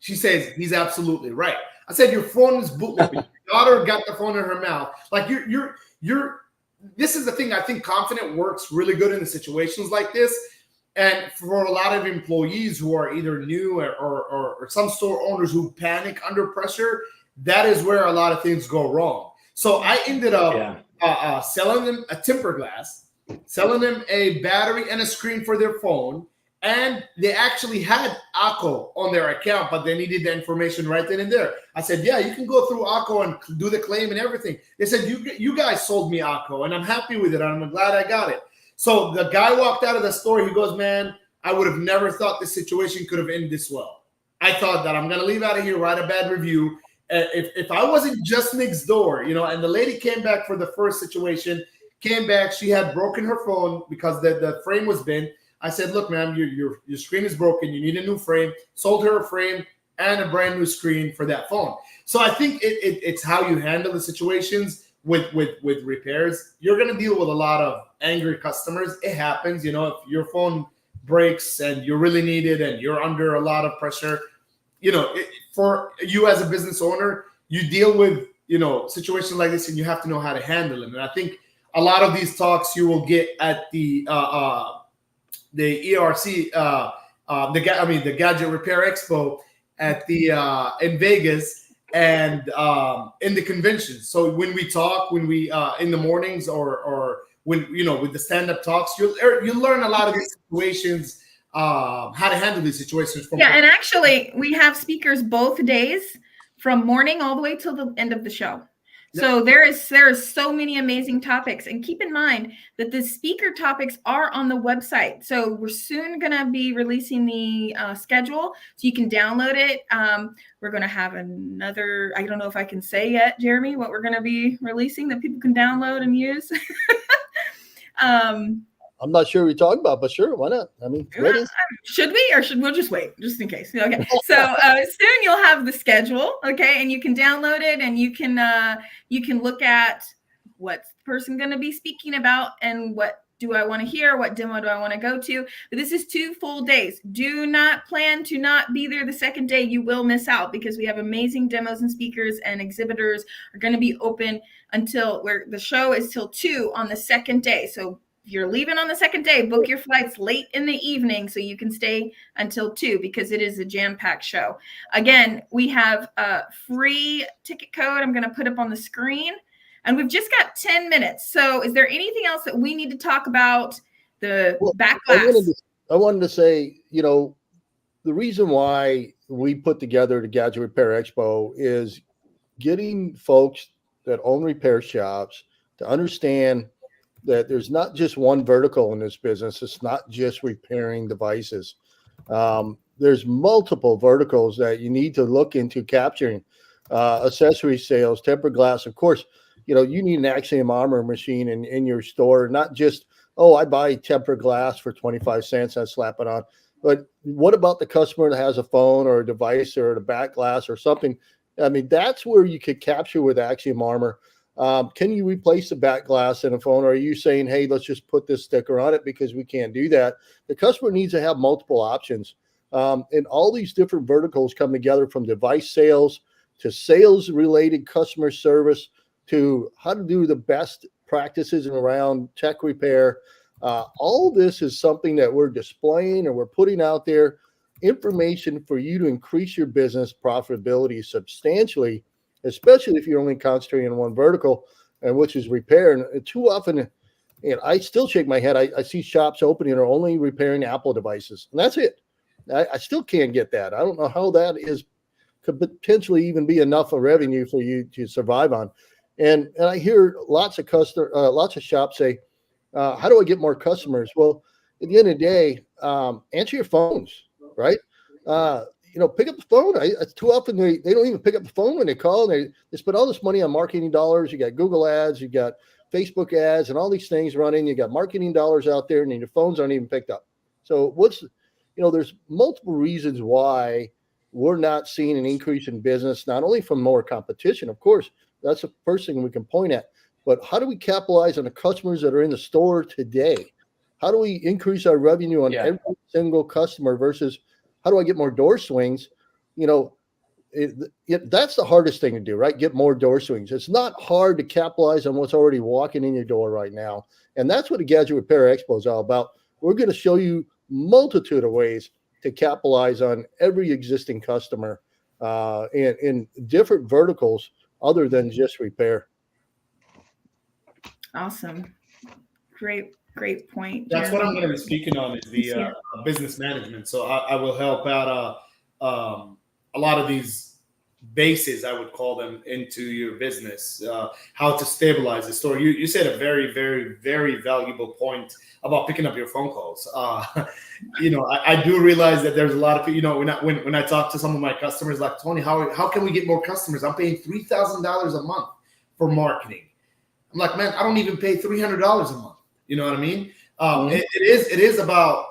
says, he's absolutely right. I said, your phone is bootlooping. Your daughter got the phone in her mouth. Like, you're. This is the thing. I think confident works really good in situations like this. And for a lot of employees who are either new or some store owners who panic under pressure, that is where a lot of things go wrong. So I ended up selling them a temper glass, selling them a battery and a screen for their phone. And they actually had Akko on their account, but they needed the information right then and there. I said, yeah, you can go through Akko and do the claim and everything. They said, you guys sold me Akko, and I'm happy with it. I'm glad I got it. So the guy walked out of the store. He goes, man, I would have never thought this situation could have ended this well. I thought that I'm going to leave out of here, write a bad review. If I wasn't just next door, you know, and the lady came back for the first situation, came back. She had broken her phone because the frame was bent. I said, look, ma'am, your screen is broken. You need a new frame. Sold her a frame and a brand new screen for that phone. So I think it's how you handle the situations with repairs. You're going to deal with a lot of angry customers. It happens. You know, if your phone breaks and you really need it and you're under a lot of pressure, you know, for you as a business owner, you deal with, you know, situations like this, and you have to know how to handle them. And I think a lot of these talks you will get at the ERC, the Gadget Repair Expo at the in Vegas and in the convention. So when we talk, in the mornings or when, you know, with the stand-up talks, you'll learn a lot of these situations, how to handle these situations. And actually we have speakers both days from morning all the way till the end of the show. So there is so many amazing topics, and keep in mind that the speaker topics are on the website. So we're soon going to be releasing the schedule, so you can download it. We're going to have another, I don't know if I can say yet, Jeremy, what we're going to be releasing that people can download and use. I'm not sure what you're talking about, but sure, why not? I mean, should we, or we'll just wait, just in case? Okay. So soon you'll have the schedule, okay, and you can download it, and you can look at what's the person going to be speaking about, and what do I want to hear, what demo do I want to go to. But this is 2 full days. Do not plan to not be there the second day. You will miss out, because we have amazing demos and speakers, and exhibitors are going to be open until where the show is till 2 on the second day. So if you're leaving on the second day, book your flights late in the evening so you can stay until 2, because it is a jam-packed show. Again, we have a free ticket code I'm going to put up on the screen, and we've just got 10 minutes. So is there anything else that we need to talk about? The backlash? I wanted to say, you know, the reason why we put together the Gadget Repair Expo is getting folks that own repair shops to understand that there's not just one vertical in this business. It's not just repairing devices. there's multiple verticals that you need to look into capturing. Accessory sales, tempered glass. Of course, you need an Axiom Armor machine in your store, not just, oh, I buy tempered glass for 25 cents, I slap it on. But what about the customer that has a phone or a device or a back glass or something? I mean, that's where you could capture with Axiom Armor. Can you replace the back glass in a phone? Or are you saying, hey, let's just put this sticker on it because we can't do that? The customer needs to have multiple options. And all these different verticals come together, from device sales to sales related customer service to how to do the best practices around tech repair. All this is something that we're displaying and we're putting out there, information for you to increase your business profitability substantially, especially if you're only concentrating on one vertical, and which is repair. And too often, and I still shake my head, I see shops opening are only repairing Apple devices, and that's it. I still can't get that. I don't know how that could potentially even be enough of revenue for you to survive on. And I hear lots of shops say, how do I get more customers? Well, at the end of the day, answer your phones, right? Pick up the phone. Too often they don't even pick up the phone when they call. They spend all this money on marketing dollars. You got Google ads, you got Facebook ads, and all these things running. You got marketing dollars out there, and your phones aren't even picked up. So there's multiple reasons why we're not seeing an increase in business, not only from more competition, of course, that's the first thing we can point at, but how do we capitalize on the customers that are in the store today? How do we increase our revenue on every single customer versus how do I get more door swings? That's the hardest thing to do, right? Get more door swings. It's not hard to capitalize on what's already walking in your door right now. And that's what the Gadget Repair Expo is all about. We're going to show you multitude of ways to capitalize on every existing customer in different verticals other than just repair. Awesome. Great point. That's what I'm going to be speaking on, is the business management. So I will help out a lot of these bases, I would call them, into your business, how to stabilize the store. You said a very, very, very valuable point about picking up your phone calls. I do realize that there's a lot of people, when I talk to some of my customers, like, Tony, how can we get more customers? I'm paying $3,000 a month for marketing. I'm like, man, I don't even pay $300 a month. You know what I mean? It is about,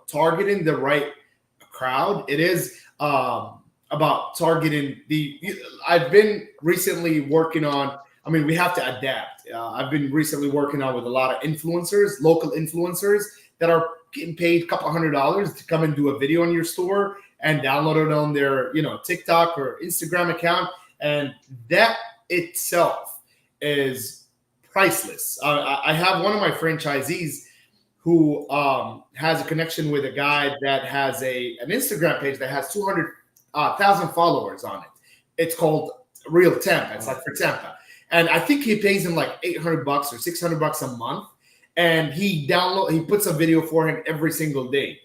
targeting the right crowd. It is about targeting I've been recently working on, we have to adapt. I've been recently working on with a lot of influencers, local influencers that are getting paid a couple $100 to come and do a video on your store and download it on their, TikTok or Instagram account. And that itself is priceless. I have one of my franchisees who has a connection with a guy that has an Instagram page that has 200,000 followers on it. It's called Real Tampa. It's like for Tampa. And I think he pays him like $800 or $600 a month. And he puts a video for him every single day.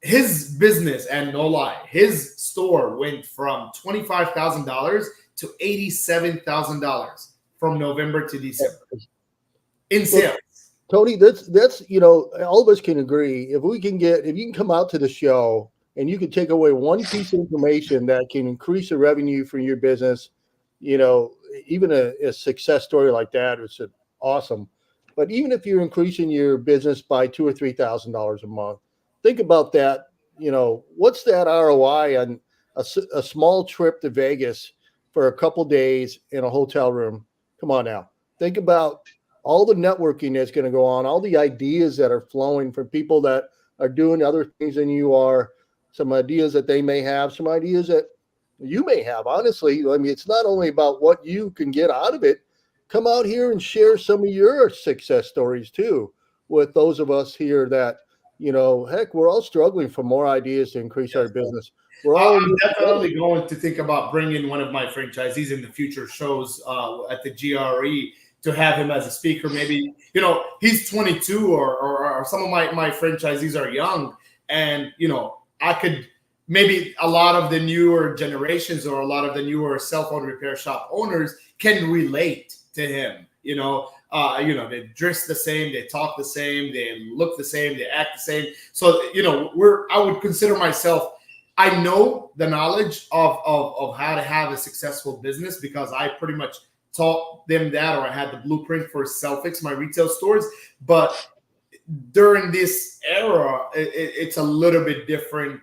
His business, and no lie, his store went from $25,000 to $87,000 from November to December in sales. Tony, that's all of us can agree. If you can come out to the show and you can take away one piece of information that can increase the revenue for your business, even a success story like that is awesome. But even if you're increasing your business by $2,000 or $3,000 a month, think about that. What's that ROI on a small trip to Vegas for a couple days in a hotel room? Come on now. Think about all the networking that's going to go on, all the ideas that are flowing from people that are doing other things than you are, some ideas that they may have, some ideas that you may have. Honestly, it's not only about what you can get out of it. Come out here and share some of your success stories too with those of us here that, heck, we're all struggling for more ideas to increase our business. I'm definitely going to think about bringing one of my franchisees in the future shows at the GRE to have him as a speaker. Maybe, he's 22 or some of my franchisees are young, and, I could, maybe a lot of the newer generations or a lot of the newer cell phone repair shop owners can relate to him. they dress the same, they talk the same, they look the same, they act the same. So, I would consider myself, I know the knowledge of how to have a successful business because I pretty much taught them that, or I had the blueprint for Selfix, my retail stores. But during this era, it's a little bit different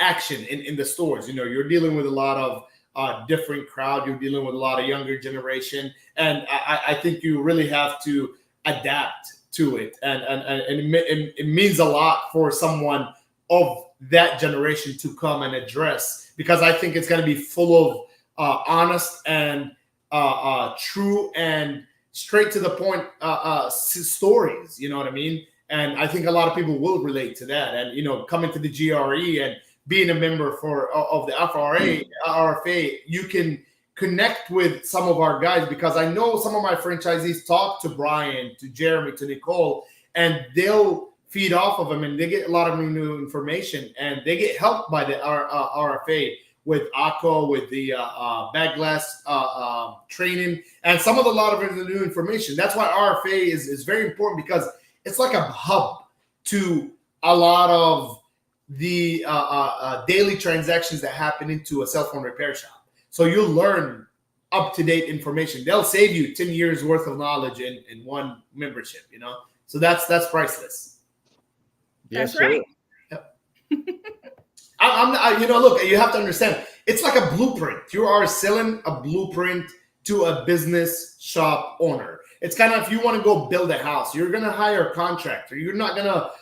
action in the stores. You're dealing with a lot of different crowd. You're dealing with a lot of younger generation, and I think you really have to adapt to it, and it means a lot for someone of that generation to come and address, because I think it's going to be full of honest and true and straight to the point stories. You know what I mean? And I think a lot of people will relate to that. And coming to the GRE and being a member of the RFA, you can connect with some of our guys, because I know some of my franchisees talk to Brian, to Jeremy, to Nicole, and they'll feed off of them, and they get a lot of new information, and they get helped by the RFA with ACO, with the bag glass training, and a lot of the new information. That's why RFA is very important, because it's like a hub to a lot of the daily transactions that happen into a cell phone repair shop. So you'll learn up-to-date information. They'll save you 10 years worth of knowledge in one membership, So that's priceless. That's right. Yep. Look, you have to understand, it's like a blueprint. You are selling a blueprint to a business shop owner. It's kind of, if you want to go build a house, you're going to hire a contractor. You're not going to,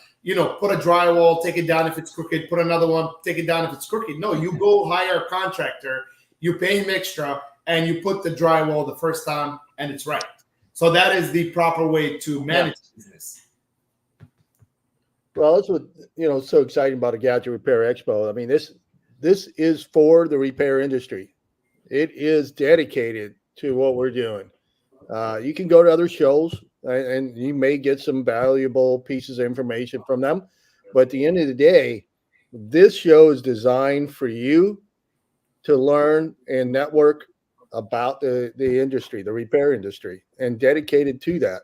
put a drywall, take it down if it's crooked, put another one, take it down if it's crooked. No, you go hire a contractor, you pay him extra, and you put the drywall the first time, and it's right. So that is the proper way to manage business. Well, that's what so exciting about a Gadget Repair Expo. I mean, this is for the repair industry. It is dedicated to what we're doing. You can go to other shows, and you may get some valuable pieces of information from them, but at the end of the day, this show is designed for you to learn and network about the industry, the repair industry, and dedicated to that.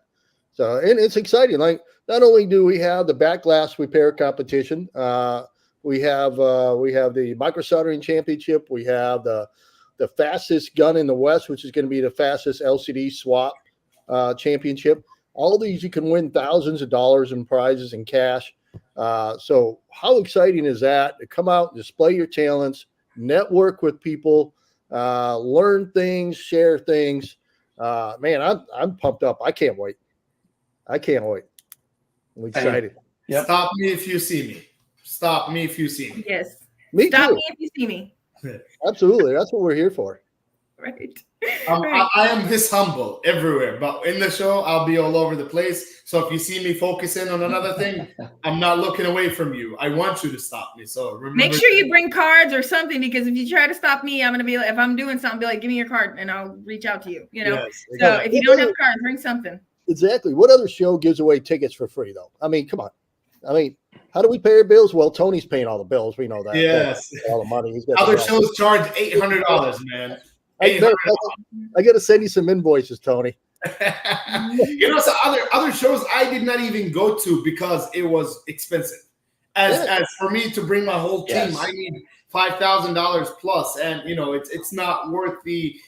So, and it's exciting. Like, not only do we have the back glass repair competition, we have the micro soldering championship. We have the fastest gun in the West, which is going to be the fastest LCD swap championship. All these, you can win thousands of dollars in prizes and cash. So how exciting is that to come out, display your talents, network with people, learn things, share things. Man, I'm pumped up. I can't wait. I'm excited. Yep. Stop me if you see me. Stop me if you see me. Yes. Me Stop too. me if you see me. Absolutely. That's what we're here for. Right. I am this humble everywhere, but in the show, I'll be all over the place. So if you see me focusing on another thing, I'm not looking away from you. I want you to stop me. So remember, make sure you bring cards or something, because if you try to stop me, I'm going to be like, if I'm doing something, be like, give me your card and I'll reach out to you, Yes, exactly. So if you don't have cards, bring something. Exactly. What other show gives away tickets for free, though? I mean, come on. I mean, how do we pay our bills? Well, Tony's paying all the bills. We know that. Yes. All the money. Other shows charge $800, man. I got to send you some invoices, Tony. So other shows I did not even go to because it was expensive. As for me to bring my whole team, I need $5,000 plus, and it's not worth the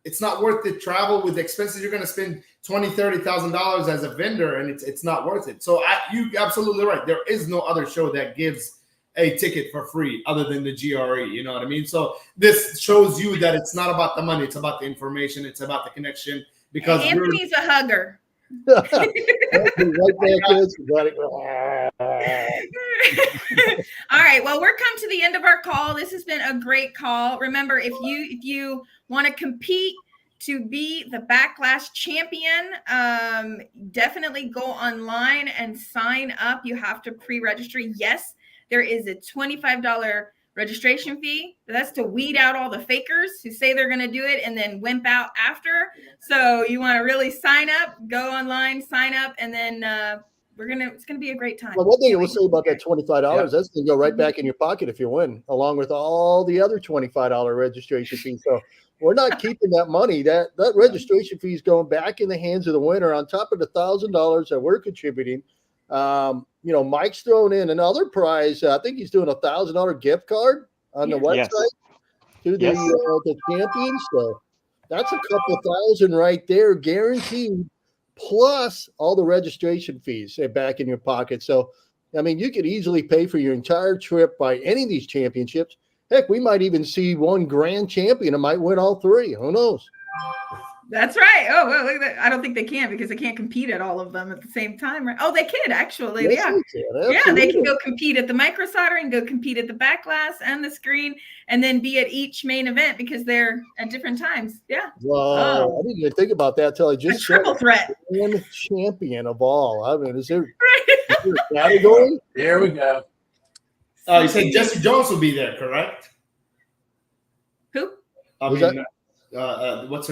it's not worth the travel with the expenses. You're going to spend $20,000-$30,000 as a vendor, and it's not worth it. So you're absolutely right. There is no other show that gives a ticket for free other than the GRE. You know what I mean? So this shows you that it's not about the money. It's about the information. It's about the connection. Because Anthony's a hugger. All right. Well, we're come to the end of our call. This has been a great call. Remember, if you want to compete to be the Backlash champion, definitely go online and sign up. You have to pre-register. Yes, there is a $25 registration fee. That's to weed out all the fakers who say they're going to do it and then wimp out after. So you want to really sign up, go online, sign up, and then it's going to be a great time. Well, one thing I will say about that $25, that's going to go right back in your pocket if you win, along with all the other $25 registration fees. So we're not keeping that money. That registration fee is going back in the hands of the winner on top of the $1,000 that we're contributing. Mike's throwing in another prize. I think he's doing $1,000 gift card on the website to the champions. So that's a couple thousand right there, guaranteed, plus all the registration fees back in your pocket. So, I mean, you could easily pay for your entire trip by any of these championships. Heck, we might even see one grand champion that might win all three. Who knows? That's right. Oh, well, look at that. I don't think they can because they can't compete at all of them at the same time, right? Oh, they can actually. Yes, They can go compete at the micro soldering, go compete at the back glass and the screen, and then be at each main event because they're at different times. Yeah. Wow. I didn't even think about that until I just said triple threat. One champion of all. I mean, is there a category? There we go. Oh, you said Jesse Jones will be there, correct? Who? What's her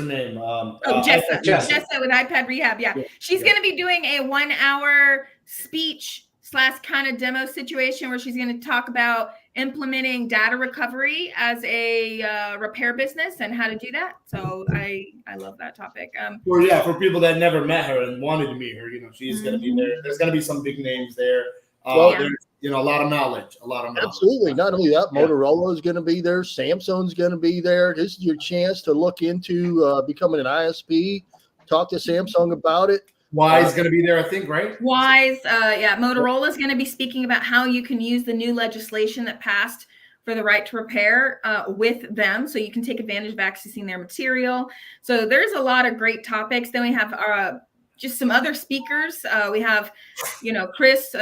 name? Jessa with iPad Rehab. Yeah. She's going to be doing a 1 hour speech / kind of demo situation where she's going to talk about implementing data recovery as a repair business and how to do that. So I love that topic. For people that never met her and wanted to meet her, she's going to be there. There's going to be some big names there. There's a lot of knowledge. Absolutely. Not only that, Motorola is going to be there. Samsung's going to be there. This is your chance to look into becoming an ISP. Talk to Samsung about it. Wise going to be there, I think, right? Wise, Motorola is going to be speaking about how you can use the new legislation that passed for the right to repair with them, so you can take advantage of accessing their material. So there's a lot of great topics. Then we have just some other speakers. We have, Chris,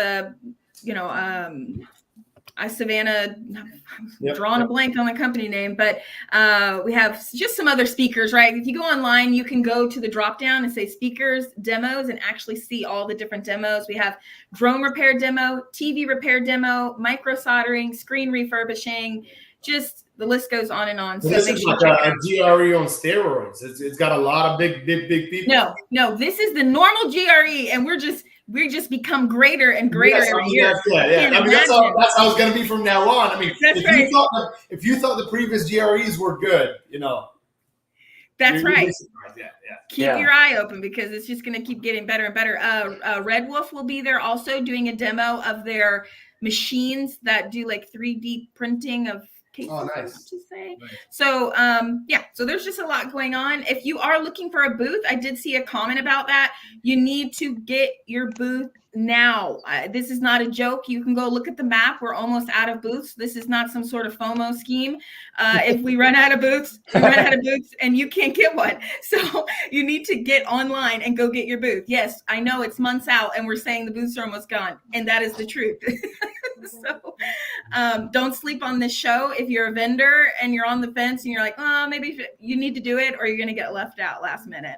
Savannah, drawing a blank on the company name, but we have just some other speakers, right? If you go online, you can go to the drop down and say speakers, demos, and actually see all the different demos. We have drone repair demo, TV repair demo, micro soldering, screen refurbishing, just the list goes on and on. So this is like a GRE on steroids. It's got a lot of big people. No, this is the normal GRE, and we just become greater and greater every year. I mean, that's how it's going to be from now on. I mean, if you thought the previous GREs were good, That's right. Keep your eye open because it's just going to keep getting better and better. Red Wolf will be there also doing a demo of their machines that do like 3D printing of cases. Oh, nice. Nice. So, so there's just a lot going on. If you are looking for a booth, I did see a comment about that. You need to get your booth now. This is not a joke. You can go look at the map. We're almost out of booths. This is not some sort of FOMO scheme. If we run out of booths, and you can't get one. So you need to get online and go get your booth. Yes, I know it's months out and we're saying the booths are almost gone. And that is the truth. So don't sleep on this show. If you're a vendor and you're on the fence and you're like, maybe you need to do it or you're going to get left out last minute.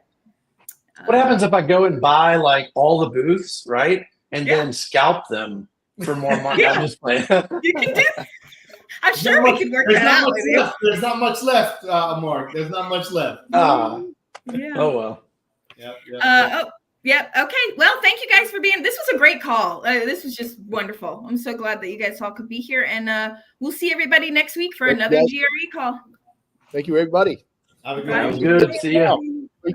What happens if I go and buy like all the booths, right? And then scalp them for more money? I'm just playing. You can do that. I'm sure we could work that out with you. There's not much left, Mark. There's not much left. Oh, well. Yep. Okay. Well, thank you guys for being. This was a great call. This was just wonderful. I'm so glad that you guys all could be here. And we'll see everybody next week for another GRE call. Thank you, everybody. Have a good Sounds good. See ya.